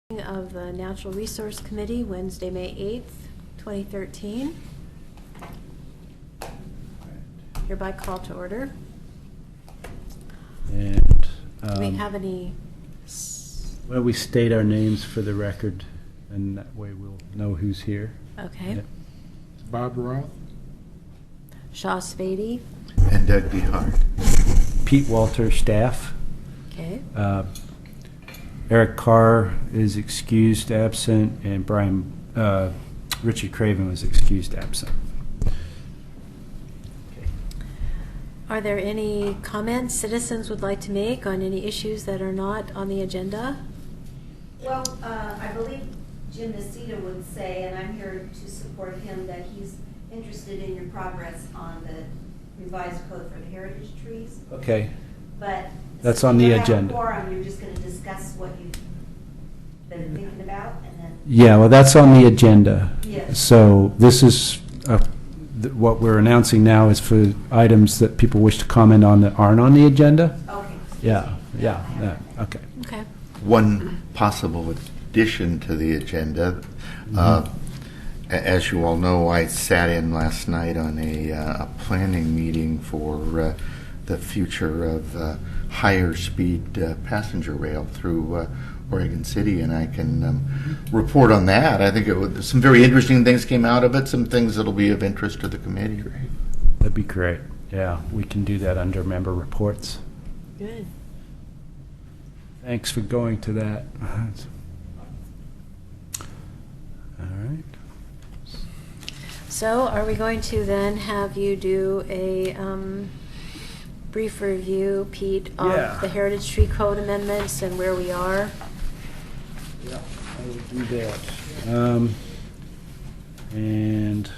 Of the Natural Resource Committee, Wednesday, May 8th, 2013. Hereby call to order. And Do we have any? well, we state our names for the record, and that way we'll know who's here. Okay. Yeah. Bob Roth. Shaw Spady. And Doug DeHart. Pete Walter, staff. Okay. Eric Carr is excused absent, and Richard Craven was excused absent. Okay. Are there any comments citizens would like to make on any issues that are not on the agenda? Well, I believe Jim Nacita would say, and I'm here to support him, that he's interested in your progress on the revised code for the heritage trees. Okay. But That's on the you don't have a agenda. quorum, you're just going to discuss what you've been thinking about, and then. Yeah, well, that's on the agenda. Yes. So this is what we're announcing now is for items that people wish to comment on that aren't on the agenda. Okay. Yeah. Okay. Okay. One possible addition to the agenda. As you all know, I sat in last night on a planning meeting for the future of higher speed passenger rail through Oregon City, and I can report on that. I think some very interesting things came out of it, some things that'll be of interest to the committee. That'd be great. Yeah, we can do that under member reports. Good. Thanks for going to that. All right. So are we going to then have you do a brief review, Pete, of Yeah. the Heritage Tree Code amendments and where we are? Yeah, I will do that. And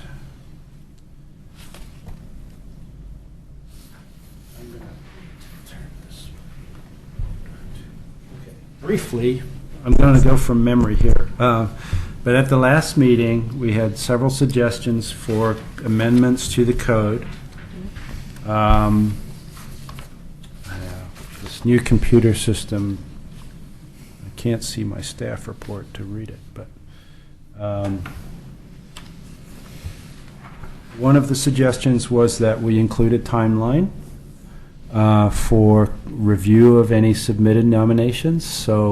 I'm going to turn this. Okay. Briefly, I'm going to go from memory here. But at the last meeting, we had several suggestions for amendments to the code. This new computer system, I can't see my staff report to read it, but one of the suggestions was that we include a timeline for review of any submitted nominations. So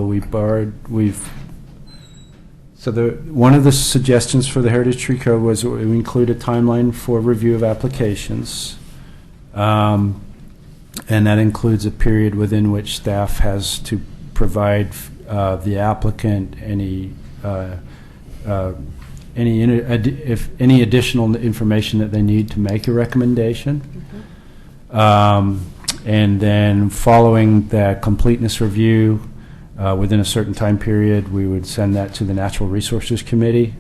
one of the suggestions for the Heritage Tree Code was we include a timeline for review of applications. And that includes a period within which staff has to provide the applicant any additional information that they need to make a recommendation. And then following that completeness review, within a certain time period, we would send that to the Natural Resources Committee.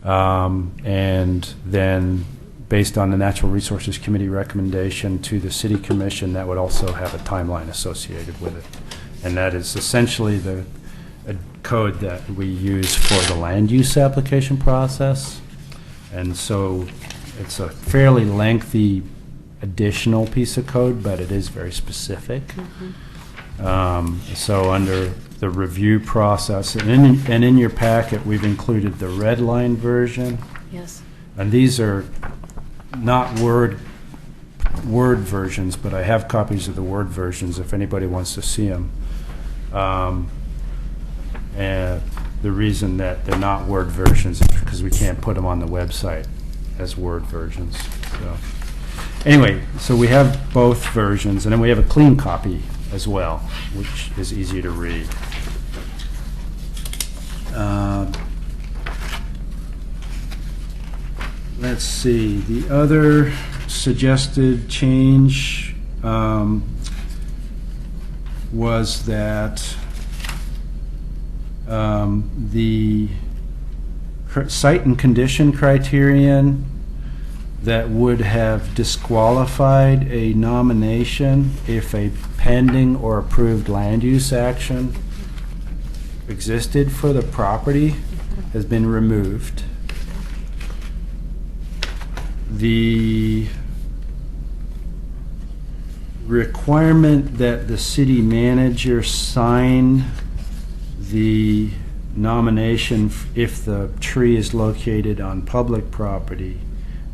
And then based on the Natural Resources Committee recommendation to the City Commission, that would also have a timeline associated with it. And that is essentially the code that we use for the land use application process. And so it's a fairly lengthy additional piece of code, but it is very specific. So under the review process, and in your packet, we've included the red line version. Yes. And these are not Word versions, but I have copies of the Word versions if anybody wants to see them. And the reason that they're not Word versions is because we can't put them on the website as Word versions. So anyway, so we have both versions, and then we have a clean copy as well, which is easy to read. Let's see, the other suggested change was that the site and condition criterion that would have disqualified a nomination if a pending or approved land use action existed for the property has been removed. The requirement that the city manager sign the nomination, if the tree is located on public property,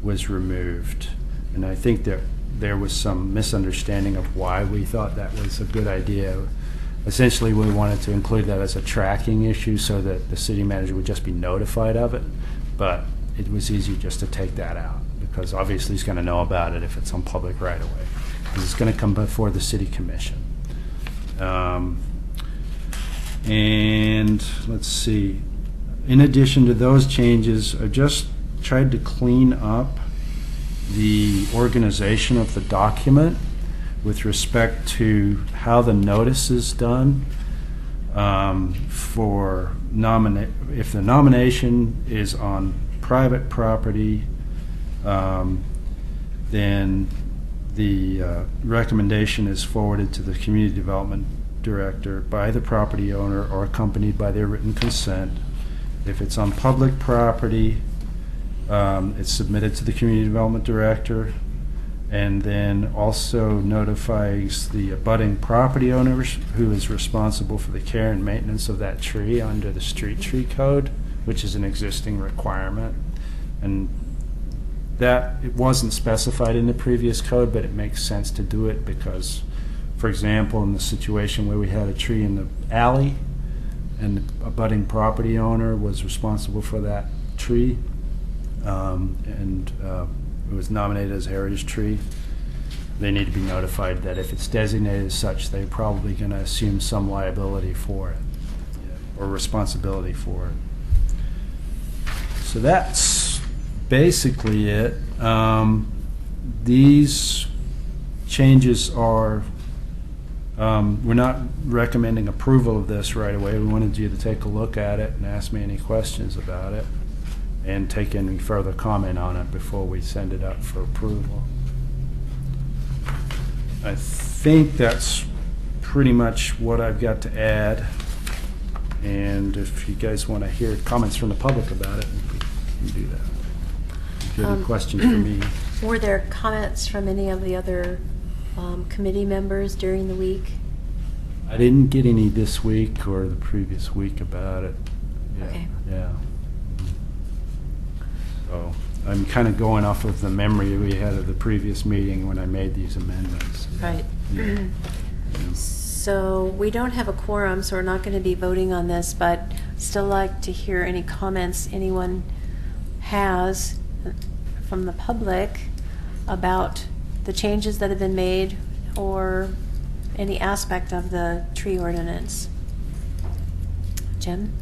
was removed. And I think that there was some misunderstanding of why we thought that was a good idea. Essentially, we wanted to include that as a tracking issue so that the city manager would just be notified of it. But it was easy just to take that out, because obviously he's going to know about it if it's on public right of way. It's going to come before the city commission. And let's see. In addition to those changes, I just tried to clean up the organization of the document with respect to how the notice is done. If the nomination is on private property, then the recommendation is forwarded to the community development director by the property owner or accompanied by their written consent. If it's on public property, it's submitted to the community development director, and then also notifies the abutting property owners, who is responsible for the care and maintenance of that tree under the street tree code, which is an existing requirement. And that, it wasn't specified in the previous code, but it makes sense to do it because, for example, in the situation where we had a tree in the alley and the abutting property owner was responsible for that tree, it was nominated as a heritage tree, they need to be notified that if it's designated as such, they're probably going to assume some liability for it or responsibility for it. So that's basically it. These changes are, we're not recommending approval of this right away. We wanted you to take a look at it and ask me any questions about it and take any further comment on it before we send it up for approval. I think that's pretty much what I've got to add. And if you guys want to hear comments from the public about it, we can do that. If you have any questions for me. Were there comments from any of the other committee members during the week? I didn't get any this week or the previous week about it. Yeah. Okay. Yeah. So I'm kind of going off of the memory we had of the previous meeting when I made these amendments. Right. Yeah. So we don't have a quorum, so we're not going to be voting on this, but still like to hear any comments anyone has from the public about the changes that have been made or any aspect of the tree ordinance. Jim?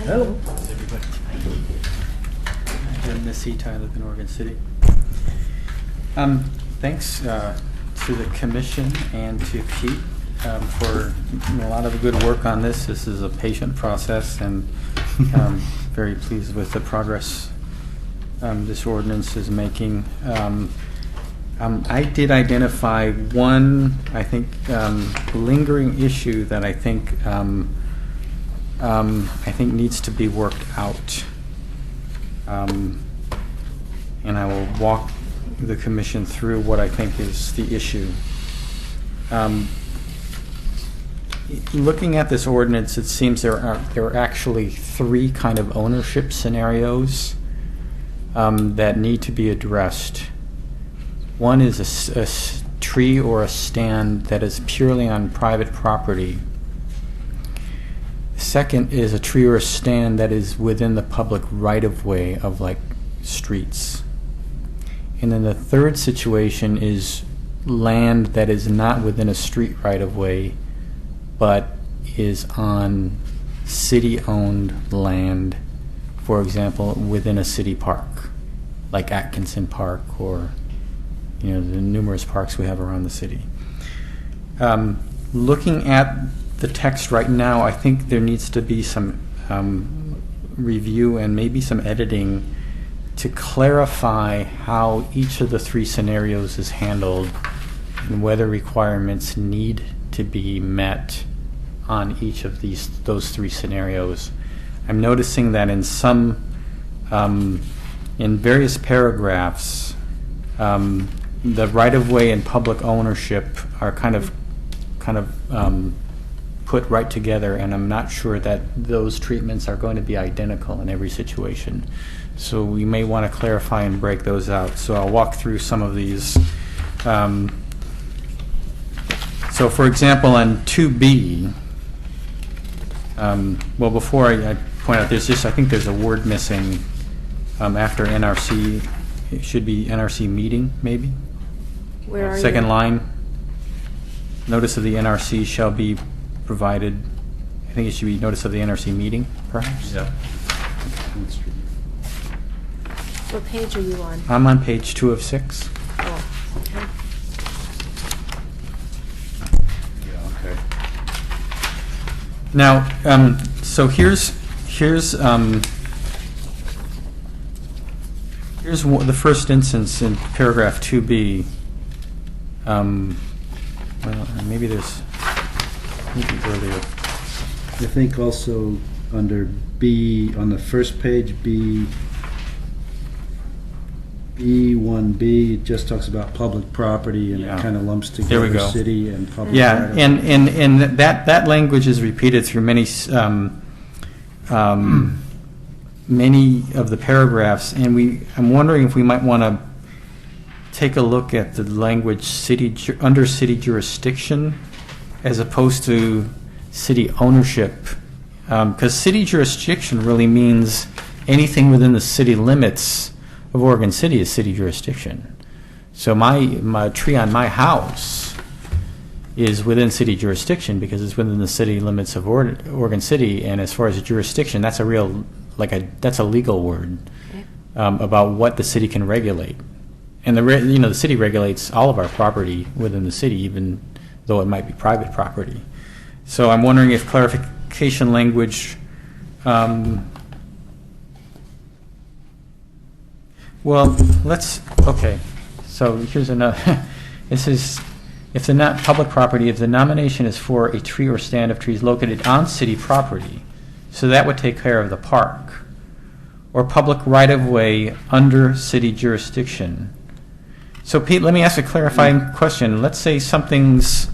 Hello. How's everybody? Jim Nasita, I live in Oregon City. Thanks to the commission and to Pete for a lot of good work on this. This is a patient process, and very pleased with the progress this ordinance is making. I did identify one, I think, lingering issue that I think needs to be worked out. And I will walk the commission through what I think is the issue. Looking at this ordinance, it seems there are actually three kind of ownership scenarios that need to be addressed. One is a tree or a stand that is purely on private property. Second is a tree or a stand that is within the public right-of-way of, like, streets. And then the third situation is land that is not within a street right-of-way, but is on city-owned land, for example, within a city park, like Atkinson Park or, the numerous parks we have around the city. Looking at the text right now, I think there needs to be some review and maybe some editing to clarify how each of the three scenarios is handled and whether requirements need to be met on each of those three scenarios. I'm noticing that in some, in various paragraphs, the right-of-way and public ownership are kind of put right together, and I'm not sure that those treatments are going to be identical in every situation. So we may want to clarify and break those out. So I'll walk through some of these. So for example, on 2B, well, before I point out, I think there's a word missing after NRC. It should be NRC meeting, maybe? Where are you? Second line, notice of the NRC shall be provided. I think it should be notice of the NRC meeting, perhaps? Yeah. What page are you on? I'm on page 2 of 6. Oh, okay. Yeah, okay. Now, so here's the first instance in paragraph 2B. Well, maybe earlier. I think also under B, on the first page, B1B, it just talks about public property, and Yeah. it kind of lumps There we together go. city and public. Yeah, right of- and that language is repeated through many many of the paragraphs, and I'm wondering if we might want to take a look at the language under city jurisdiction as opposed to city ownership, because city jurisdiction really means anything within the city limits of Oregon City is city jurisdiction. So my tree on my house is within city jurisdiction because it's within the city limits of Oregon City, and as far as jurisdiction, that's a legal word about what the city can regulate. And the city regulates all of our property within the city, even though it might be private property. So I'm wondering if clarification language. Okay. So here's another. This is if the public property, if the nomination is for a tree or stand of trees located on city property, so that would take care of the park, or public right-of-way under city jurisdiction. So Pete, let me ask a clarifying question. Let's say something's,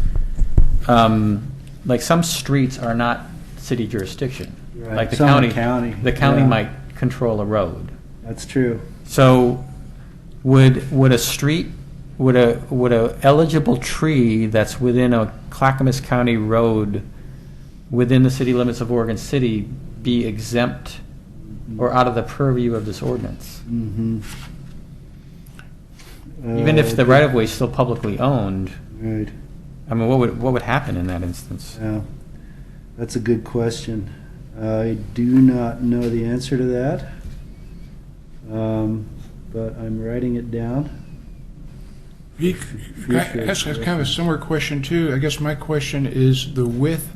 like some streets are not city jurisdiction. Right. Like the Some are county. county, The county yeah. might control a road. That's true. So would a street, would a eligible tree that's within a Clackamas County road within the city limits of Oregon City be exempt or out of the purview of this ordinance? Mm-hmm. Even if the right-of-way is still publicly owned, Right. I mean, what would happen in that instance? Yeah. That's a good question. I do not know the answer to that, but I'm writing it down. Can I ask kind of a similar question too? I guess my question is the width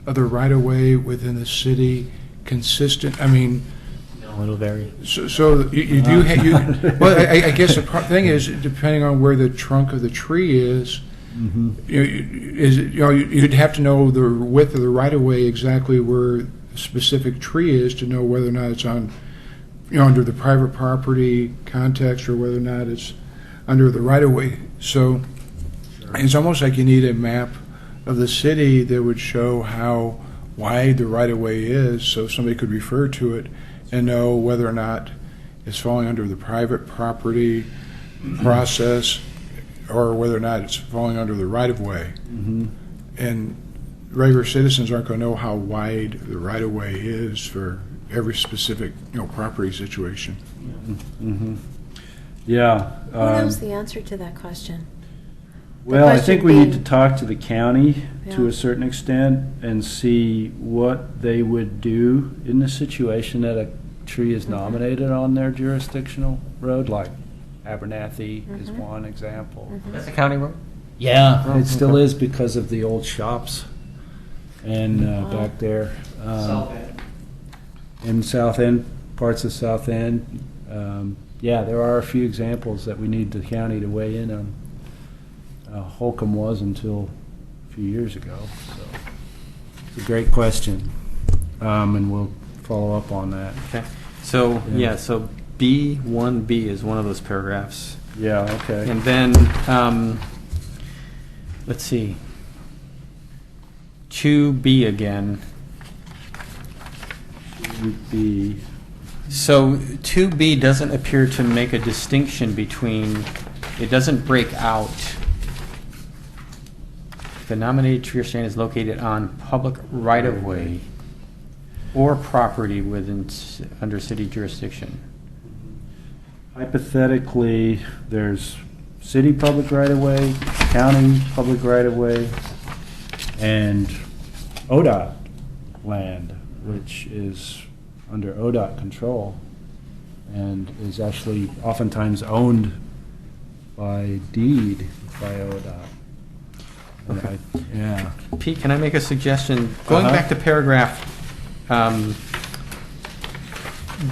of the right-of-way within the city consistent? I mean, No, it'll vary. so you do have, well, I guess the thing is, depending on where the trunk of the tree is, you'd have to know the width of the right-of-way exactly where the specific tree is to know whether or not it's on, under the private property context or whether or not it's under the right-of-way. So it's almost like you need a map of the city that would show how wide the right-of-way is, so somebody could refer to it and know whether or not it's falling under the private property process or whether or not it's falling under the right-of-way. And regular citizens aren't going to know how wide the right-of-way is for every specific, property situation. Yeah. Who knows the answer to that question? Well, I think we need to being- talk to the county to Yeah. a certain extent and see what they would do in the situation that a tree is nominated on their jurisdictional road, like Abernathy is one example. That's a county road? Yeah, it still is because of the old shops and back there. In South End, parts of South End. Yeah, there are a few examples that we need the county to weigh in on. Holcomb was until a few years ago, so it's a great question, and we'll follow up on that. Okay. So, Yeah. so B1B is one of those paragraphs. Yeah, okay. And then, let's see, 2B again. Would be, So 2B doesn't appear to make a distinction between, it doesn't break out. The nominated tree or stand is located on public right-of-way or property under city jurisdiction. hypothetically, there's city public right-of-way, county public right-of-way, and ODOT land, which is under ODOT control and is actually oftentimes owned by deed by ODOT. And yeah. Pete, can I make a suggestion? Going Uh-huh. back to paragraph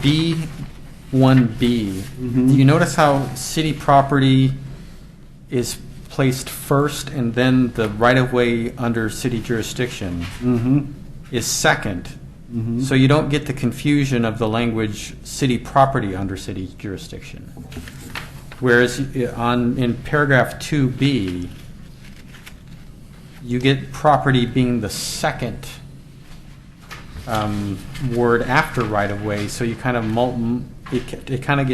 B1B, Mhm. do you notice how city property is placed first and then the right-of-way under city jurisdiction Mm-hmm. is second? Mm-hmm. So you don't get the confusion of the language city property under city jurisdiction. Whereas in paragraph 2B, you get property being the second word after right of way, so you kind of it kind of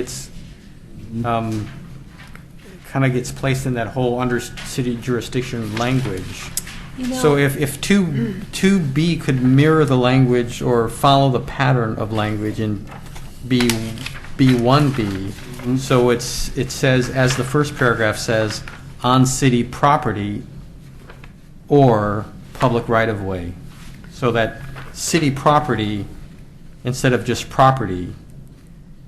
gets placed in that whole under city jurisdiction language. You know- So if 2B could mirror the language or follow the pattern of language in B1B, so it says, as the first paragraph says, on city property or public right-of-way. So that city property instead of just property,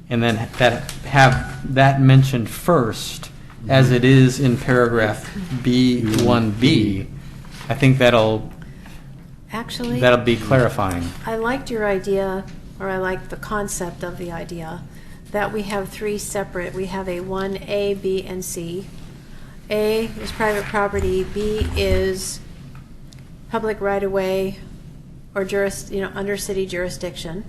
and then have that mentioned first, as it is in paragraph B1B. I think that'll Actually, be clarifying. I liked your idea, or I liked the concept of the idea, that we have three separate, we have a 1A, B, and C. A is private property, B is public right-of-way or under city jurisdiction,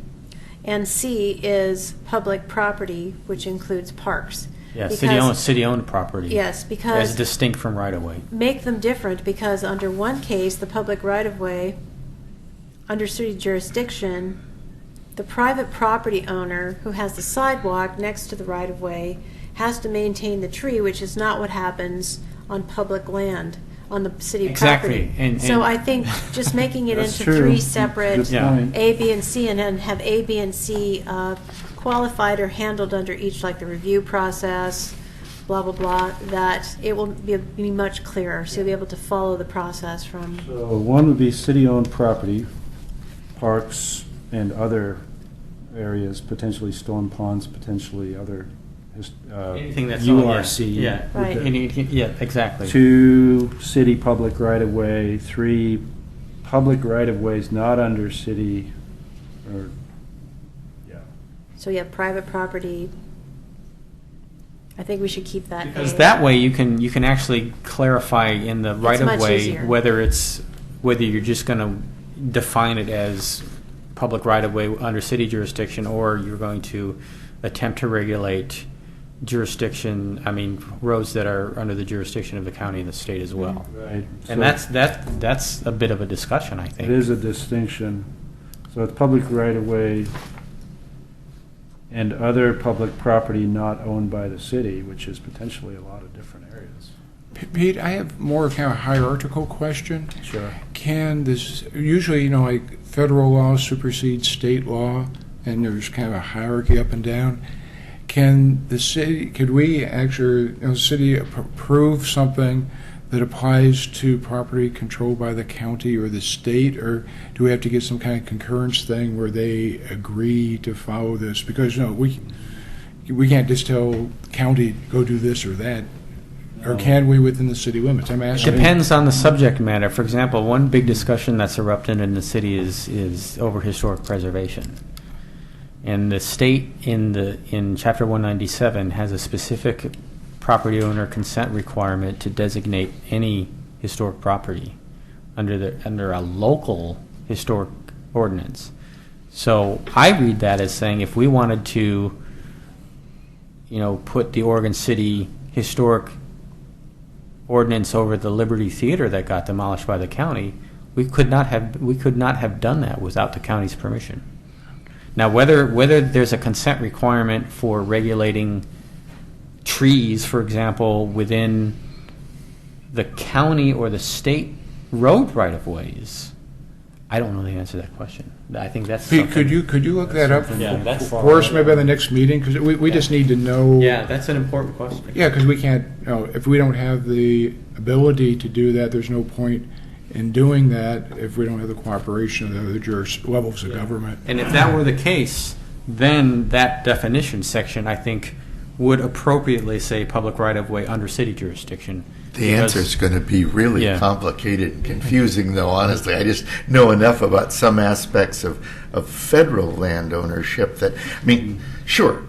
and C is public property, which includes parks. Yeah, Because- city-owned property. Yes, because- As distinct from right-of-way. Make them different, because under one case, the public right-of-way, under city jurisdiction, the private property owner who has the sidewalk next to the right-of-way has to maintain the tree, which is not what happens on public land, on the city Exactly, property. So I think just making it That's into true. three separate Good Yeah. point. A, B, and C, and then have A, B, and C qualified or handled under each, like the review process, blah, blah, blah, that it will be much clearer, so you'll be able to follow the process from, So one would be city-owned property, parks and other areas, potentially storm ponds, potentially other Anything that's URC. Yeah, Right. yeah, exactly. 2, city public right-of-way. 3, public right-of-ways not under city, or, yeah. so you have private property. I think we should keep that. Because A. that way you can actually clarify in the right of much way easier. whether you're just going to define it as public right of way under city jurisdiction, or you're going to attempt to regulate roads that are under the jurisdiction of the county and the state as well. Right. And that's a bit of a discussion, I think. It is a distinction. So it's public right-of-way and other public property not owned by the city, which is potentially a lot of different areas. Pete, I have more kind of a hierarchical question. Sure. Can this, usually, like federal law supersedes state law, and there's kind of a hierarchy up and down. Could we actually, the city approve something that applies to property controlled by the county or the state, or do we have to get some kind of concurrence thing where they agree to follow this? Because, we can't just tell county, go do this or that. Or can we within the city limits? I'm It asking. depends on the subject matter. For example, one big discussion that's erupted in the city is over historic preservation. And the state in Chapter 197 has a specific property owner consent requirement to designate any historic property under a local historic ordinance. So I read that as saying if we wanted to, put the Oregon City historic ordinance over the Liberty Theater that got demolished by the county, we could not have done that without the county's permission. Now, whether there's a consent requirement for regulating trees, for example, within the county or the state road right-of-ways, I don't know the answer to that question. I think that's Pete, something. could you look that up Yeah, that's for us maybe on the next meeting? Because we just need to know. Yeah, that's an important question. Yeah, because we can't, if we don't have the ability to do that, there's no point in doing that if we don't have the cooperation of the other levels of government. And if that were the case, then that definition section, I think, would appropriately say public right-of-way under city jurisdiction. The answer is going to be really Yeah. complicated and confusing, though, honestly. I just know enough about some aspects of federal land ownership that, I mean, sure,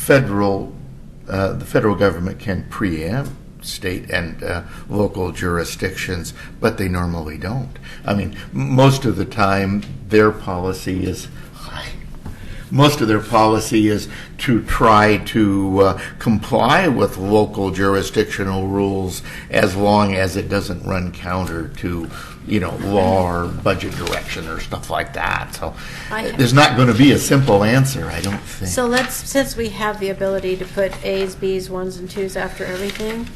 the federal government can preempt state and local jurisdictions, but they normally don't. I mean, most of the time, their policy is to try to comply with local jurisdictional rules as long as it doesn't run counter to, law or budget direction or stuff like that. So there's not going to be a simple answer, I don't think. So since we have the ability to put A's, B's, 1s, and 2s after everything,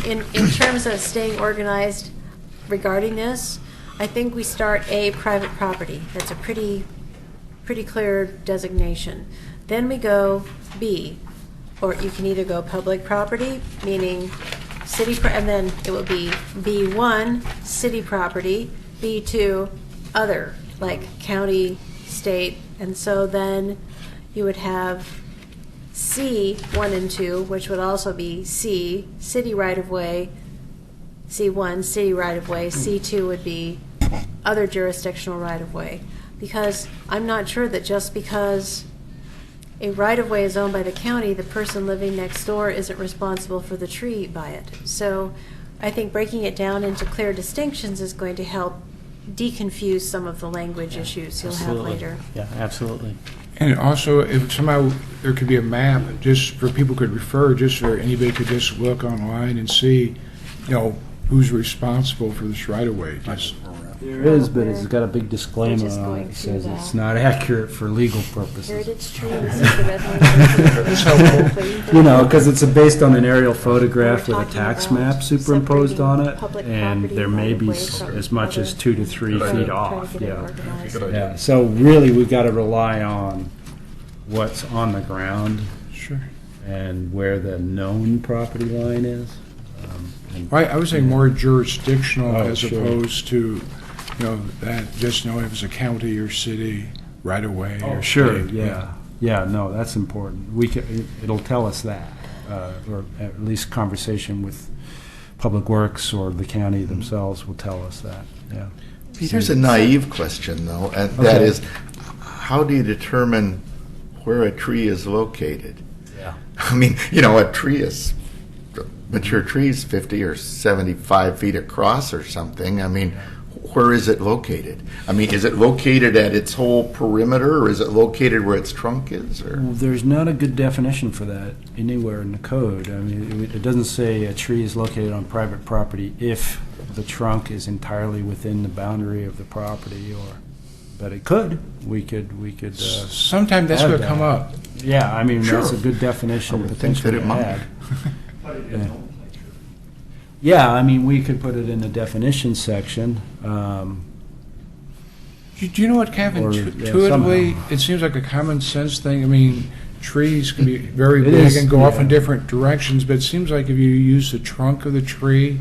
in terms of staying organized regarding this, I think we start A, private property. That's a pretty clear designation. Then we go B, or you can either go public property, meaning city, and then it will be B1, city property, B2, other, like county, state, and so then you would have C, 1 and 2, which would also be C, city right-of-way, C1, city right-of-way, C2 would be other jurisdictional right-of-way. Because I'm not sure that just because a right-of-way is owned by the county, the person living next door isn't responsible for the tree by it. So I think breaking it down into clear distinctions is going to help deconfuse some of the language issues you'll have later. Yeah, absolutely. And also, if somehow there could be a map, just for people could refer, just for anybody could just look online and see, who's responsible for this right-of-way. There is, but it's got a big disclaimer They're just on going it. It through says that. it's not accurate for legal purposes. Heritage trees, the redwood. Because it's based on an aerial photograph We're with a talking tax about map superimposed on it, separating public and property there may be right away from as much as other- 2 to 3 Right. feet Trying off. to get it Yeah. organized. Yeah. So really, we got to rely on what's on the ground Sure. and where the known property line is. Well, I would say more jurisdictional Oh, as sure. opposed to, that just know if it's a county or city right away. Oh, or sure, state. yeah, no, that's important. It'll tell us that, or at least conversation with Public Works or the county themselves will tell us that, yeah. Here's a naive question, though, and that Okay. is, how do you determine where a tree is located? Yeah. I mean, mature trees 50 or 75 feet across or something. I mean, where is it located? I mean, is it located at its whole perimeter, or is it located where its trunk is? Or Well, there's not a good definition for that anywhere in the code. I mean, it doesn't say a tree is located on private property if the trunk is entirely within the boundary of the property, but it could. We could. Sometimes that's add going to that. come up. Yeah, I mean, that's a Sure. good definition I would think potentially that it to might. add. Yeah. Yeah, I mean, we could put it in the definition section. Do you know what, Kevin? Or, yeah, Intuitively, somehow. it seems like a common sense thing. I mean, trees can be very It big is, and go off in yeah. different directions, but it seems like if you use the trunk of the tree,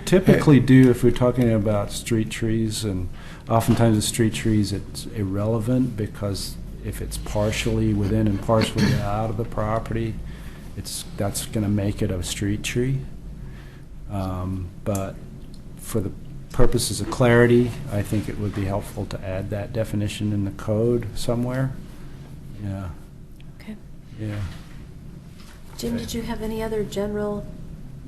Typically do if we're talking about street trees, and oftentimes the street trees, it's irrelevant because if it's partially within and partially out of the property, that's going to make it a street tree. But for the purposes of clarity, I think it would be helpful to add that definition in the code somewhere. Yeah, Okay. yeah. Jim, did you have any other general?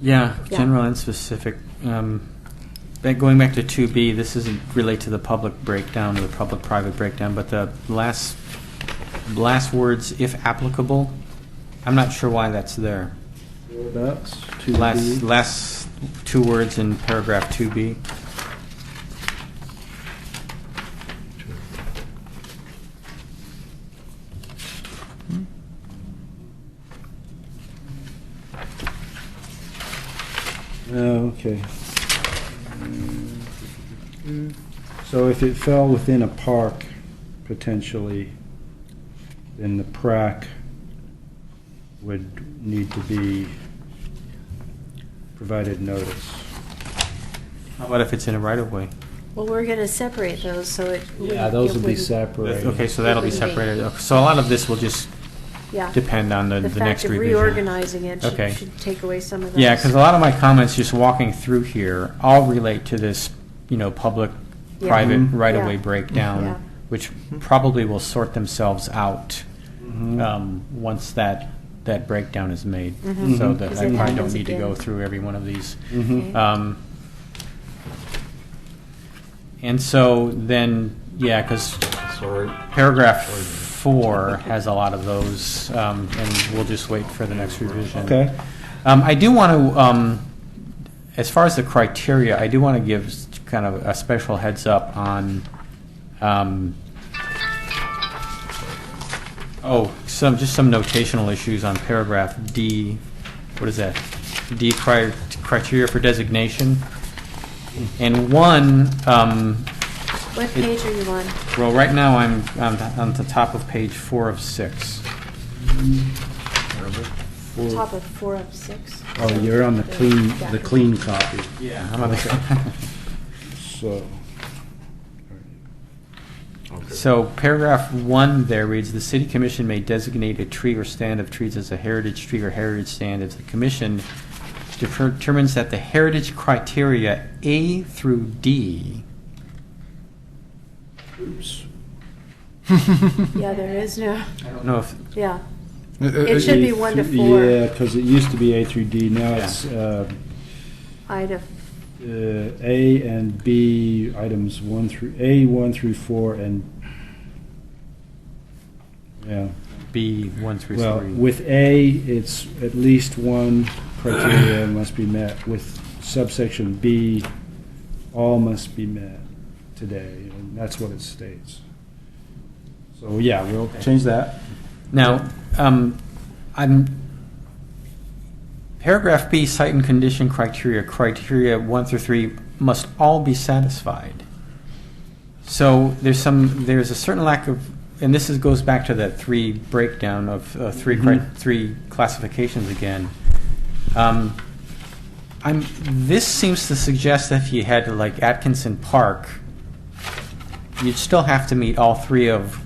Yeah, Yeah. general and specific. Going back to 2B, this doesn't relate to the public breakdown or the public-private breakdown, but the last words, if applicable, I'm not sure why that's there. Whereabouts? Last two words in paragraph 2B. Oh, okay. So if it fell within a park, potentially, then the PrAC would need to be provided notice. How about if it's in a right-of-way? Well, we're going to separate those, so it. Yeah, those it will be wouldn't- separated. Okay, so that'll be It wouldn't be. separated. So a lot of this will just Yeah. depend on the The next fact of revision. reorganizing it Okay. should take away some of those. Yeah, because a lot of my comments just walking through here all relate to this, public, Yeah. private Mhm. right-of-way Yeah. breakdown, Yeah. which probably will sort themselves out Mhm. once that breakdown is made. Mhm. So that Because I it probably don't happens need to go again. through every one of these. Mhm. Okay. And so then, yeah, because paragraph 4 has a lot of those, and we'll just wait for the next revision. Okay. I do want to, as far as the criteria, I do want to give kind of a special heads up on, just some notational issues on paragraph D. What is that? D, criteria for designation. And one, What page are you on? well, right now I'm on the top of page 4 of 6. Top of 4 of 6? Oh, you're on the clean copy. Yeah. I'm on the, So, so paragraph 1 there reads, "The city commission may designate a tree or stand of trees as a heritage tree or heritage stand if the commission determines that the heritage criteria A through D." oops. Yeah, there is no, I don't know if, yeah. It should be 1 to 4. Yeah, because it used to be A through D, now it's Item, A and B, items 1 through, A 1 through 4, and, yeah. B 1 through 3. Well, with A, it's at least one criteria must be met. With subsection B, all must be met today, and that's what it states. So, yeah, we'll change that. Now, paragraph B, site and condition criteria 1 through 3 must all be satisfied. So there's a certain lack of, and this goes back to that 3 breakdown of three classifications again. This seems to suggest that if you had like Atkinson Park, you'd still have to meet all 3 of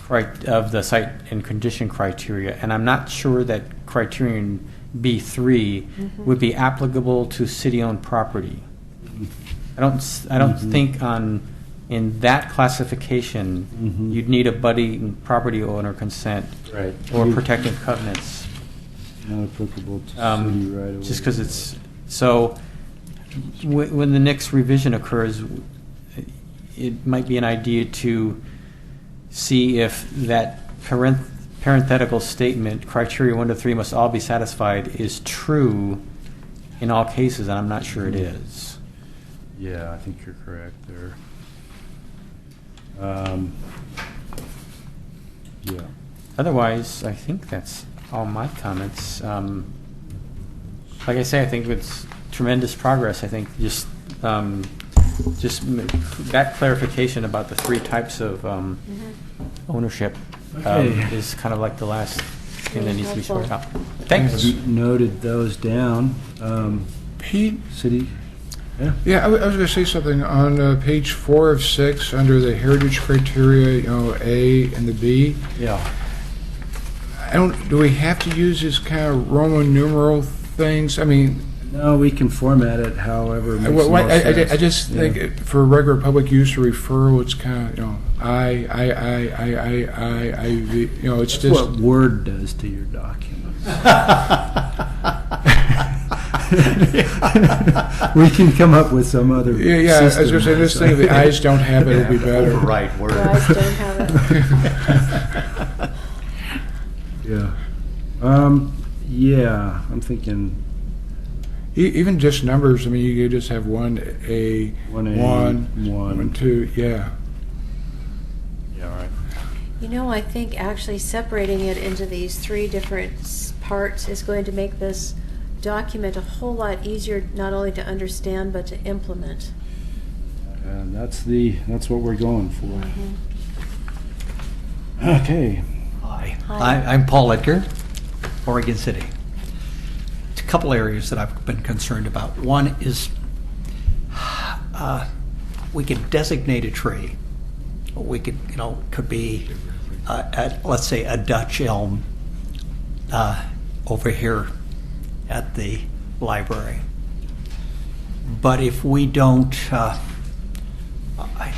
the site and condition criteria, and I'm not sure that criterion B3 would be applicable to city-owned property. I don't think in that classification you'd need a budding property owner consent Right. or protective covenants. Not applicable to city right away. Just because it's so. When the next revision occurs, it might be an idea to see if that parenthetical statement, criteria 1 to 3 must all be satisfied, is true in all cases, and I'm not sure it is. Yeah, I think you're correct there. Yeah. Otherwise, I think that's all my comments. Like I say, I think it's tremendous progress. I think just that clarification about the 3 types of ownership Okay. is kind of like the last thing that needs to be sorted out. Helpful. Thanks. Noted those down. Pete? City, yeah. Yeah, I was going to say something on page 4 of 6 under the heritage criteria, A and the B. Yeah. Do we have to use this kind of Roman numeral things? I mean, No, we can format it however makes well, most sense. I just Yeah. think for regular public use or referral, it's kind of, I, it's That's just. what Word does to your document. We can come up with some other Yeah, I was going to say, this system. thing, if the eyes don't have it, it'll be better. Right the word. eyes don't have it. Yeah. Yeah, I'm thinking Even just numbers, I mean, you could just have 1A, 1A, 1, 2, yeah. Yeah, all right. You know, I think actually separating it into these 3 different parts is going to make this document a whole lot easier, not only to understand, but to implement. And that's what we're going for. Mhm. Okay. Hi. Hi. I'm Paul Edgar, Oregon City. A couple areas that I've been concerned about. One is we could designate a tree. We could, could be, let's say, a Dutch elm over here at the library. But if we don't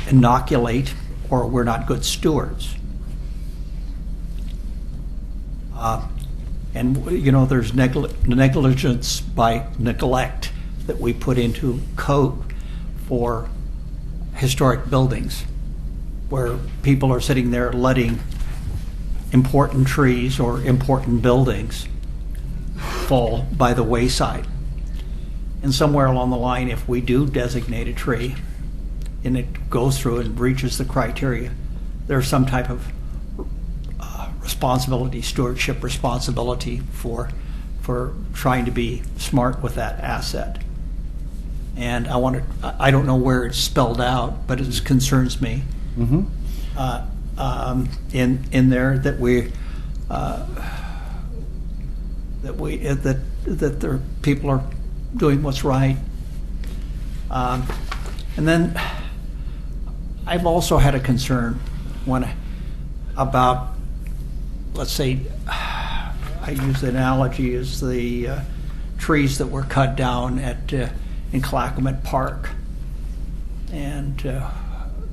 inoculate, or we're not good stewards, and there's negligence by neglect that we put into code for historic buildings, where people are sitting there letting important trees or important buildings fall by the wayside. And somewhere along the line, if we do designate a tree and it goes through and breaches the criteria, there's some type of stewardship responsibility for trying to be smart with that asset. And I don't know where it's spelled out, but it concerns me Mm-hmm. in there that the people are doing what's right. And then I've also had a concern about, let's say, I use the analogy as the trees that were cut down in Clackamas Park. And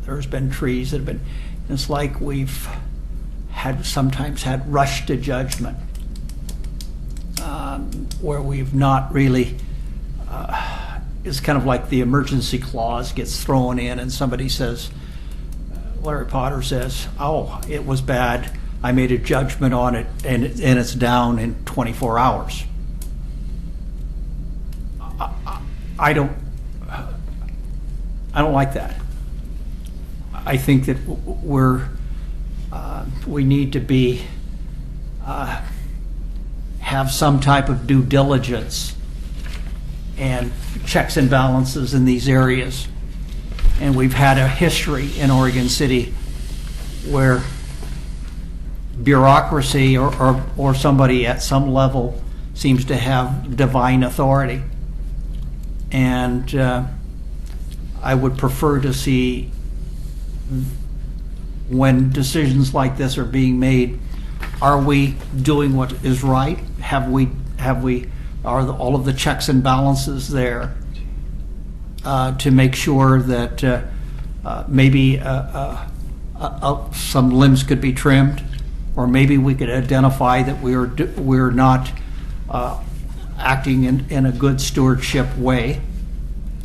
there's been trees that have been, it's like we've sometimes had rush to judgment, where we've not really, it's kind of like the emergency clause gets thrown in and somebody says, Larry Potter says, oh, it was bad, I made a judgment on it, and it's down in 24 hours. I don't like that. I think that we need to be have some type of due diligence and checks and balances in these areas. And we've had a history in Oregon City where bureaucracy or somebody at some level seems to have divine authority. And I would prefer to see, when decisions like this are being made, are we doing what is right? Are all of the checks and balances there to make sure that maybe some limbs could be trimmed, or maybe we could identify that we're not acting in a good stewardship way,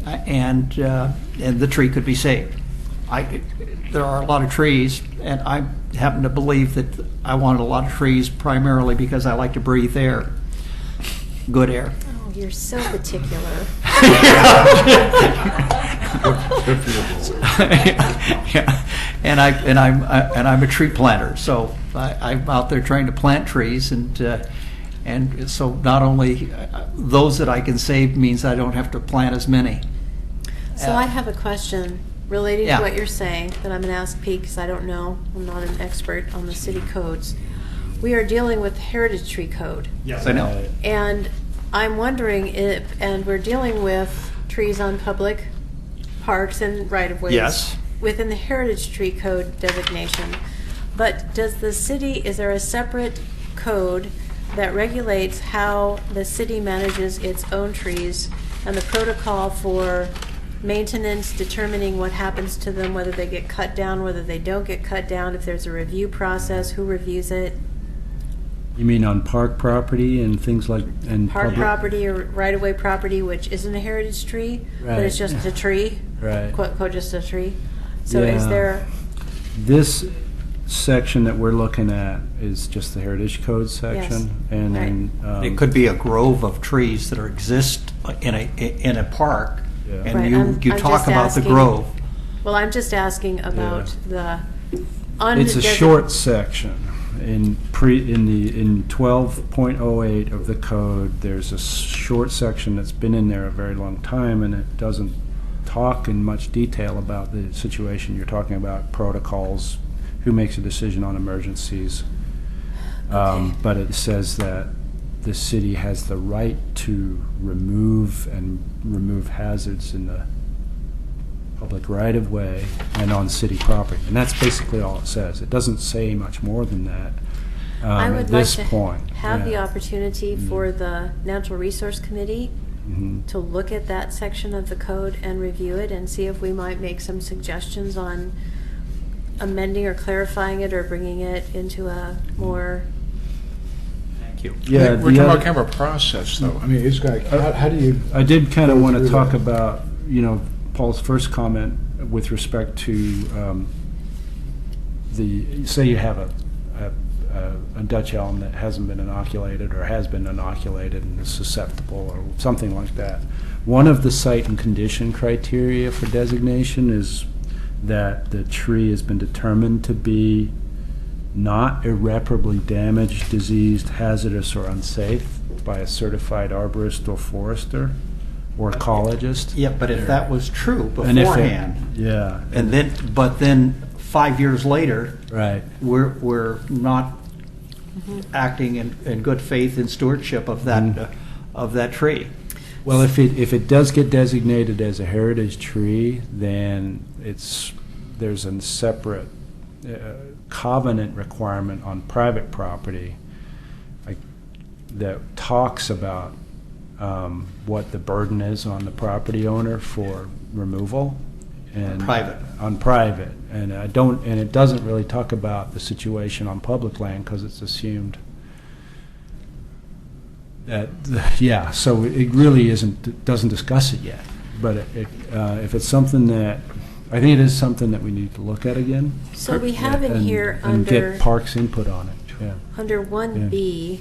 and the tree could be saved. There are a lot of trees, and I happen to believe that I wanted a lot of trees primarily because I like to breathe air, good air. Oh, you're so particular. Yeah, and I'm a tree planter, so I'm out there trying to plant trees, and so not only those that I can save means I don't have to plant as many. So I have a question related Yeah. to what you're saying that I'm going to ask Pete, because I don't know. I'm not an expert on the city codes. We are dealing with Heritage Tree Code. Yes, I know. And I'm wondering and we're dealing with trees on public parks and right-of-ways. Yes. Within the Heritage Tree Code designation. But is there a separate code that regulates how the city manages its own trees and the protocol for maintenance, determining what happens to them, whether they get cut down, whether they don't get cut down, if there's a review process, who reviews it? You mean on park property and things like, and Park public? property or right-of-way property, which isn't a heritage tree, but it's Right. just a tree, Right. quote, quote, just a tree. So is Yeah. there, This, section that we're looking at is just the Heritage Code section. And then, It could be a grove of trees that exist in a park, Yeah. and Right, you I'm talk just about the asking- grove. Well, I'm just asking about the It's a short section. In 12.08 of the code, there's a short section that's been in there a very long time, and it doesn't talk in much detail about the situation you're talking about, protocols, who makes a decision on emergencies. Okay. But it says that the city has the right to remove hazards in the public right-of-way and on city property. And that's basically all it says. It doesn't say much more than that I at would like this to point. have the Yeah. opportunity for the Natural Resource Committee Mhm. to look at that section of the code and review it and see if we might make some suggestions on amending or clarifying it or bringing it into a more, Thank you. Yeah, We're the talking other- about kind of a process, though. I mean, it's got, how do you? I did kind of go want to through talk that? about, Paul's first comment with respect to say you have a Dutch elm that hasn't been inoculated or has been inoculated and is susceptible or something like that. One of the site and condition criteria for designation is that the tree has been determined to be not irreparably damaged, diseased, hazardous, or unsafe by a certified arborist or forester or ecologist. Yeah, but if that was true And if it- beforehand, Yeah. but then 5 years later, Right. we're not acting in good faith and stewardship of that tree. Well, if it does get designated as a heritage tree, then there's a separate covenant requirement on private property that talks about what the burden is on the property owner for removal. And Private. On private, and it doesn't really talk about the situation on public land because it's assumed that, yeah, so it really doesn't discuss it yet. But if it's something that, I think it is something that we need to look at again. so we have in and- here and under, get Parks input on it, yeah. under 1B,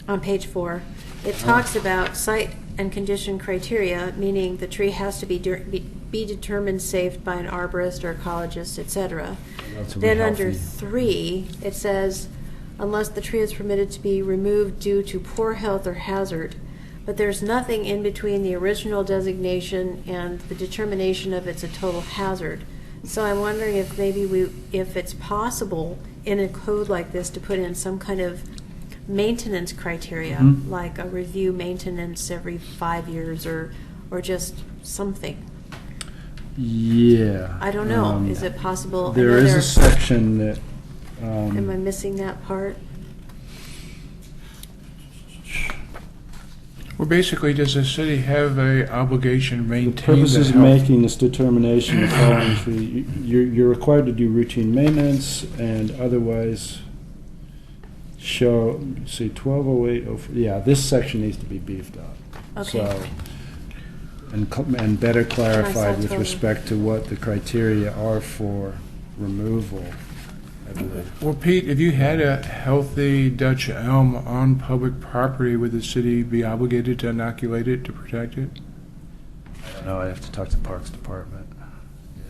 on page 4, it talks about site and condition criteria, meaning the tree has to be determined safe by an arborist or ecologist, etc. Relatively Then under healthy. 3, it says, unless the tree is permitted to be removed due to poor health or hazard. But there's nothing in between the original designation and the determination of it's a total hazard. So I'm wondering if maybe if it's possible in a code like this to put in some kind of maintenance criteria, Mhm. like a review maintenance every 5 years or just something. Yeah. I don't know. Is it possible? I There know is there- a section that. Am I missing that part? Well, basically, does the city have a obligation to The maintain the purposes of health? making this determination, the following tree, you're required to do routine maintenance and otherwise show, see, 1208, yeah, this section needs to be beefed up. Okay. So, and better clarified with 12. respect to what the criteria are for removal, I believe. Well, Pete, if you had a healthy Dutch elm on public property, would the city be obligated to inoculate it to protect it? I don't know, I have to talk to the Parks Department.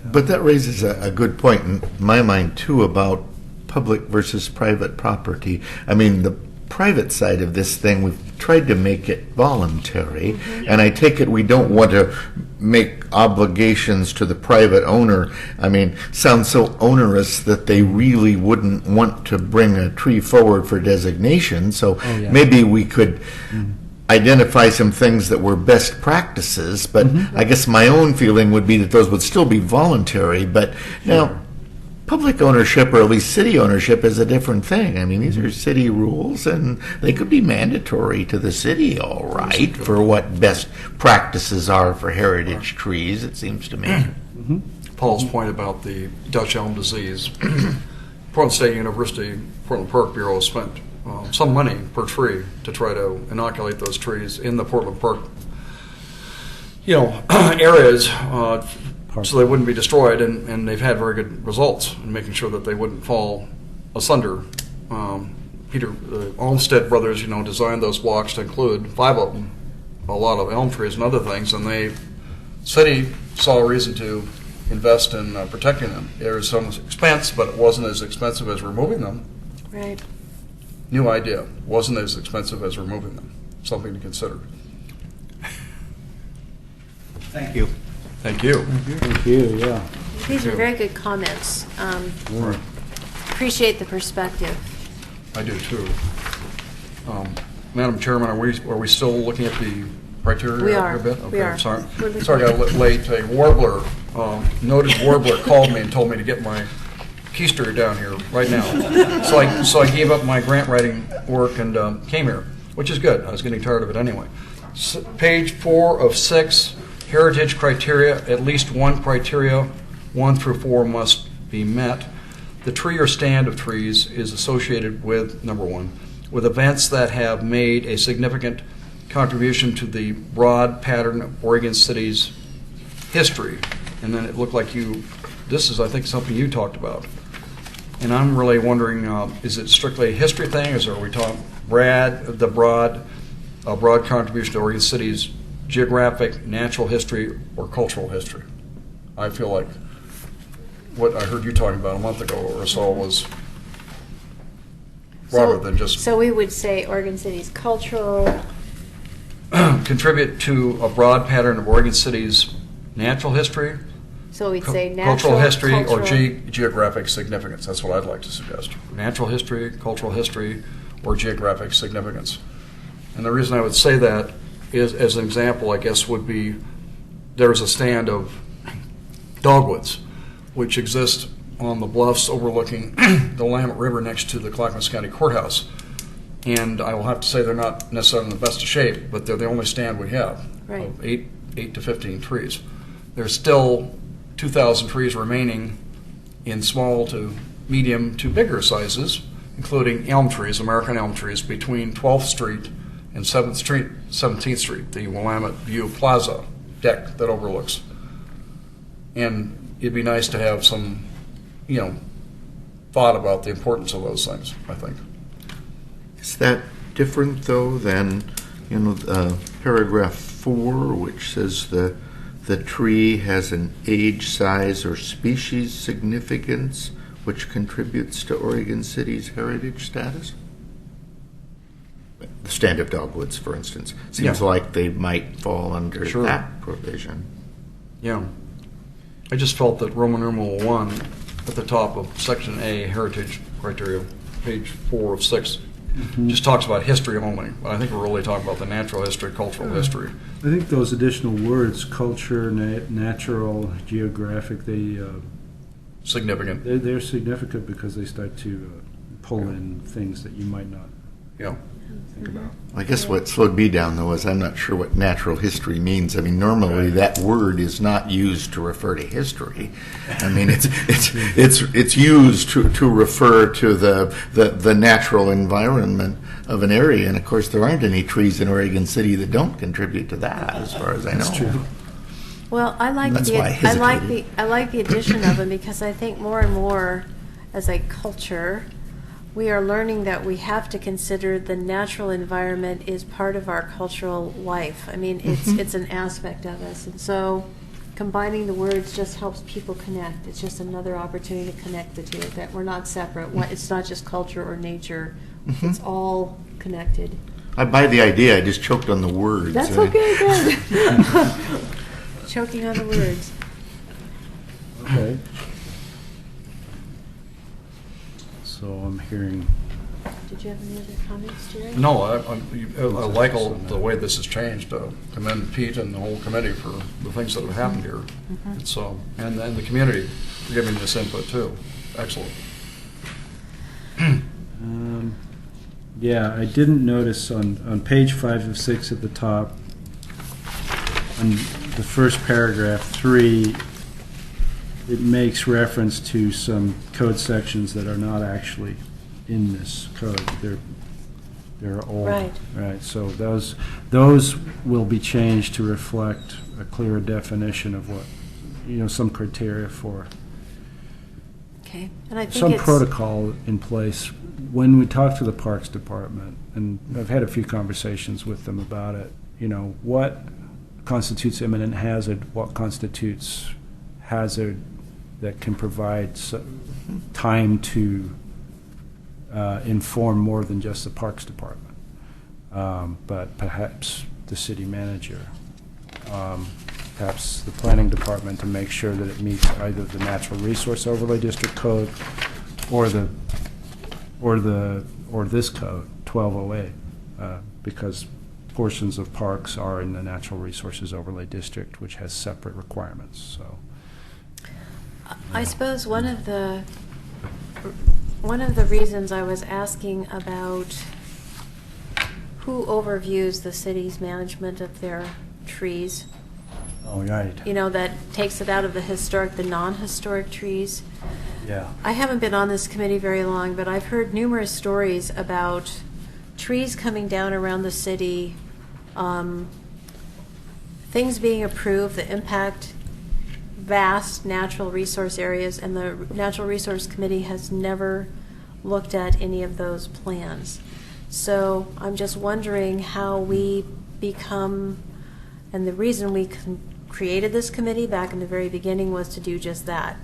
But that raises a good point in my mind, too, about public versus private property. I mean, the private side of this thing, we've tried to make it voluntary, and I take it we don't want to make obligations to the private owner. I mean, sounds so onerous that they really wouldn't want to bring a tree forward for designation, so Oh, yeah. maybe we could identify some things that were best practices, but I guess my own feeling would be that those would still be voluntary, but now, public ownership, or at least city ownership, is a different thing. I mean, these are city rules, and they could be mandatory to the city, all right, for what best practices are for heritage trees, it seems to me. Paul's point about the Dutch elm disease. Portland State University, Portland Park Bureau spent some money per tree to try to inoculate those trees in the Portland Park, areas so they wouldn't be destroyed, and they've had very good results in making sure that they wouldn't fall asunder. Peter Olmsted Brothers, designed those blocks to include 5 of them, a lot of elm trees and other things, and the city saw a reason to invest in protecting them. There was some expense, but it wasn't as expensive as removing them. Right. New idea. Wasn't as expensive as removing them. Something to consider. Thank you. Thank you. Thank you, yeah. These are very good comments. Appreciate the perspective. I do too. Madam Chairman, are we still looking at the criteria? We are. A bit? Okay, We are. Sorry. We're looking Sorry, I got a little late. A warbler, noted warbler, called me and told me to get my keister down here right now. So I gave up my grant writing work and came here, which is good. I was getting tired of it anyway. Page 4 of 6, heritage criteria. At least one criteria, 1 through 4, must be met. The tree or stand of trees is associated with, number 1, with events that have made a significant contribution to the broad pattern of Oregon City's history. And then it looked like this is, I think, something you talked about. And I'm really wondering, is it strictly a history thing, or are we talking broad contribution to Oregon City's geographic, natural history, or cultural history? I feel like what I heard you talking about a month ago or so was broader than just So we would say Oregon City's cultural. contribute to a broad pattern of Oregon City's natural history, So we'd say natural, cultural history, or cultural- geographic significance. That's what I'd like to suggest. Natural history, cultural history, or geographic significance. And the reason I would say that is, as an example, I guess, would be there's a stand of dogwoods, which exist on the bluffs overlooking the Willamette River next to the Clackamas County Courthouse. And I will have to say they're not necessarily in the best of shape, but they're the only stand we have Right. of 8 to 15 trees. There's still 2,000 trees remaining in small to medium to bigger sizes, including elm trees, American elm trees, between 12th Street and 17th Street, the Willamette View Plaza deck that overlooks. And it'd be nice to have some, thought about the importance of those things, I think. Is that different, though, than, paragraph 4, which says the tree has an age, size, or species significance which contributes to Oregon City's heritage status? The stand of dogwoods, for instance, seems Yeah. like they might fall under Sure. that provision. Yeah. I just felt that Roman numeral 1 at the top of section A, heritage criteria, page 4 of 6, just talks about history only. But I think we're really talking about the natural history, cultural history. I think those additional words, culture, natural, geographic, Significant. they're significant because they start to pull in things that you might not Yeah. think about. I guess what slowed me down, though, is I'm not sure what natural history means. I mean, normally that word is not used to refer to history. I mean, it's used to refer to the natural environment of an area. And of course, there aren't any trees in Oregon City that don't contribute to that, as far as I know. That's true. Well, I like That's why I hesitated. I like the addition of them because I think more and more, as a culture, we are learning that we have to consider the natural environment is part of our cultural life. I mean, it's an aspect of us, and so combining the words just helps people connect. It's just another opportunity to connect the two. That we're not separate. It's not just culture or nature. It's all connected. I buy the idea. I just choked on the words. That's okay. Good. Choking on the words. Okay. So I'm hearing, Did you have any other comments, Jerry? No, I like all the way this has changed. Commend Pete and the whole committee for the things that have happened here. It's and the community for giving this input too. Excellent. yeah, I didn't notice on page 5 of 6 at the top, on the first paragraph, 3, it makes reference to some code sections that are not actually in this code. They're old. Right. Right. So those will be changed to reflect a clearer definition of what some criteria for, Okay, and I think some it's. protocol in place when we talk to the Parks Department, and I've had a few conversations with them about it, what constitutes imminent hazard, what constitutes hazard that can provide time to inform more than just the Parks Department, but perhaps the city manager, perhaps the planning department, to make sure that it meets either the Natural Resource Overlay District Code or this code, 1208, because portions of parks are in the Natural Resources Overlay District, which has separate requirements. So, I suppose one of the reasons I was asking about who overviews the city's management of their trees, oh, right, that takes it out of the non-historic trees. yeah. I haven't been on this committee very long, but I've heard numerous stories about trees coming down around the city, things being approved that impact vast natural resource areas, and the Natural Resource Committee has never looked at any of those plans. So I'm just wondering how we become, and the reason we created this committee back in the very beginning was to do just that,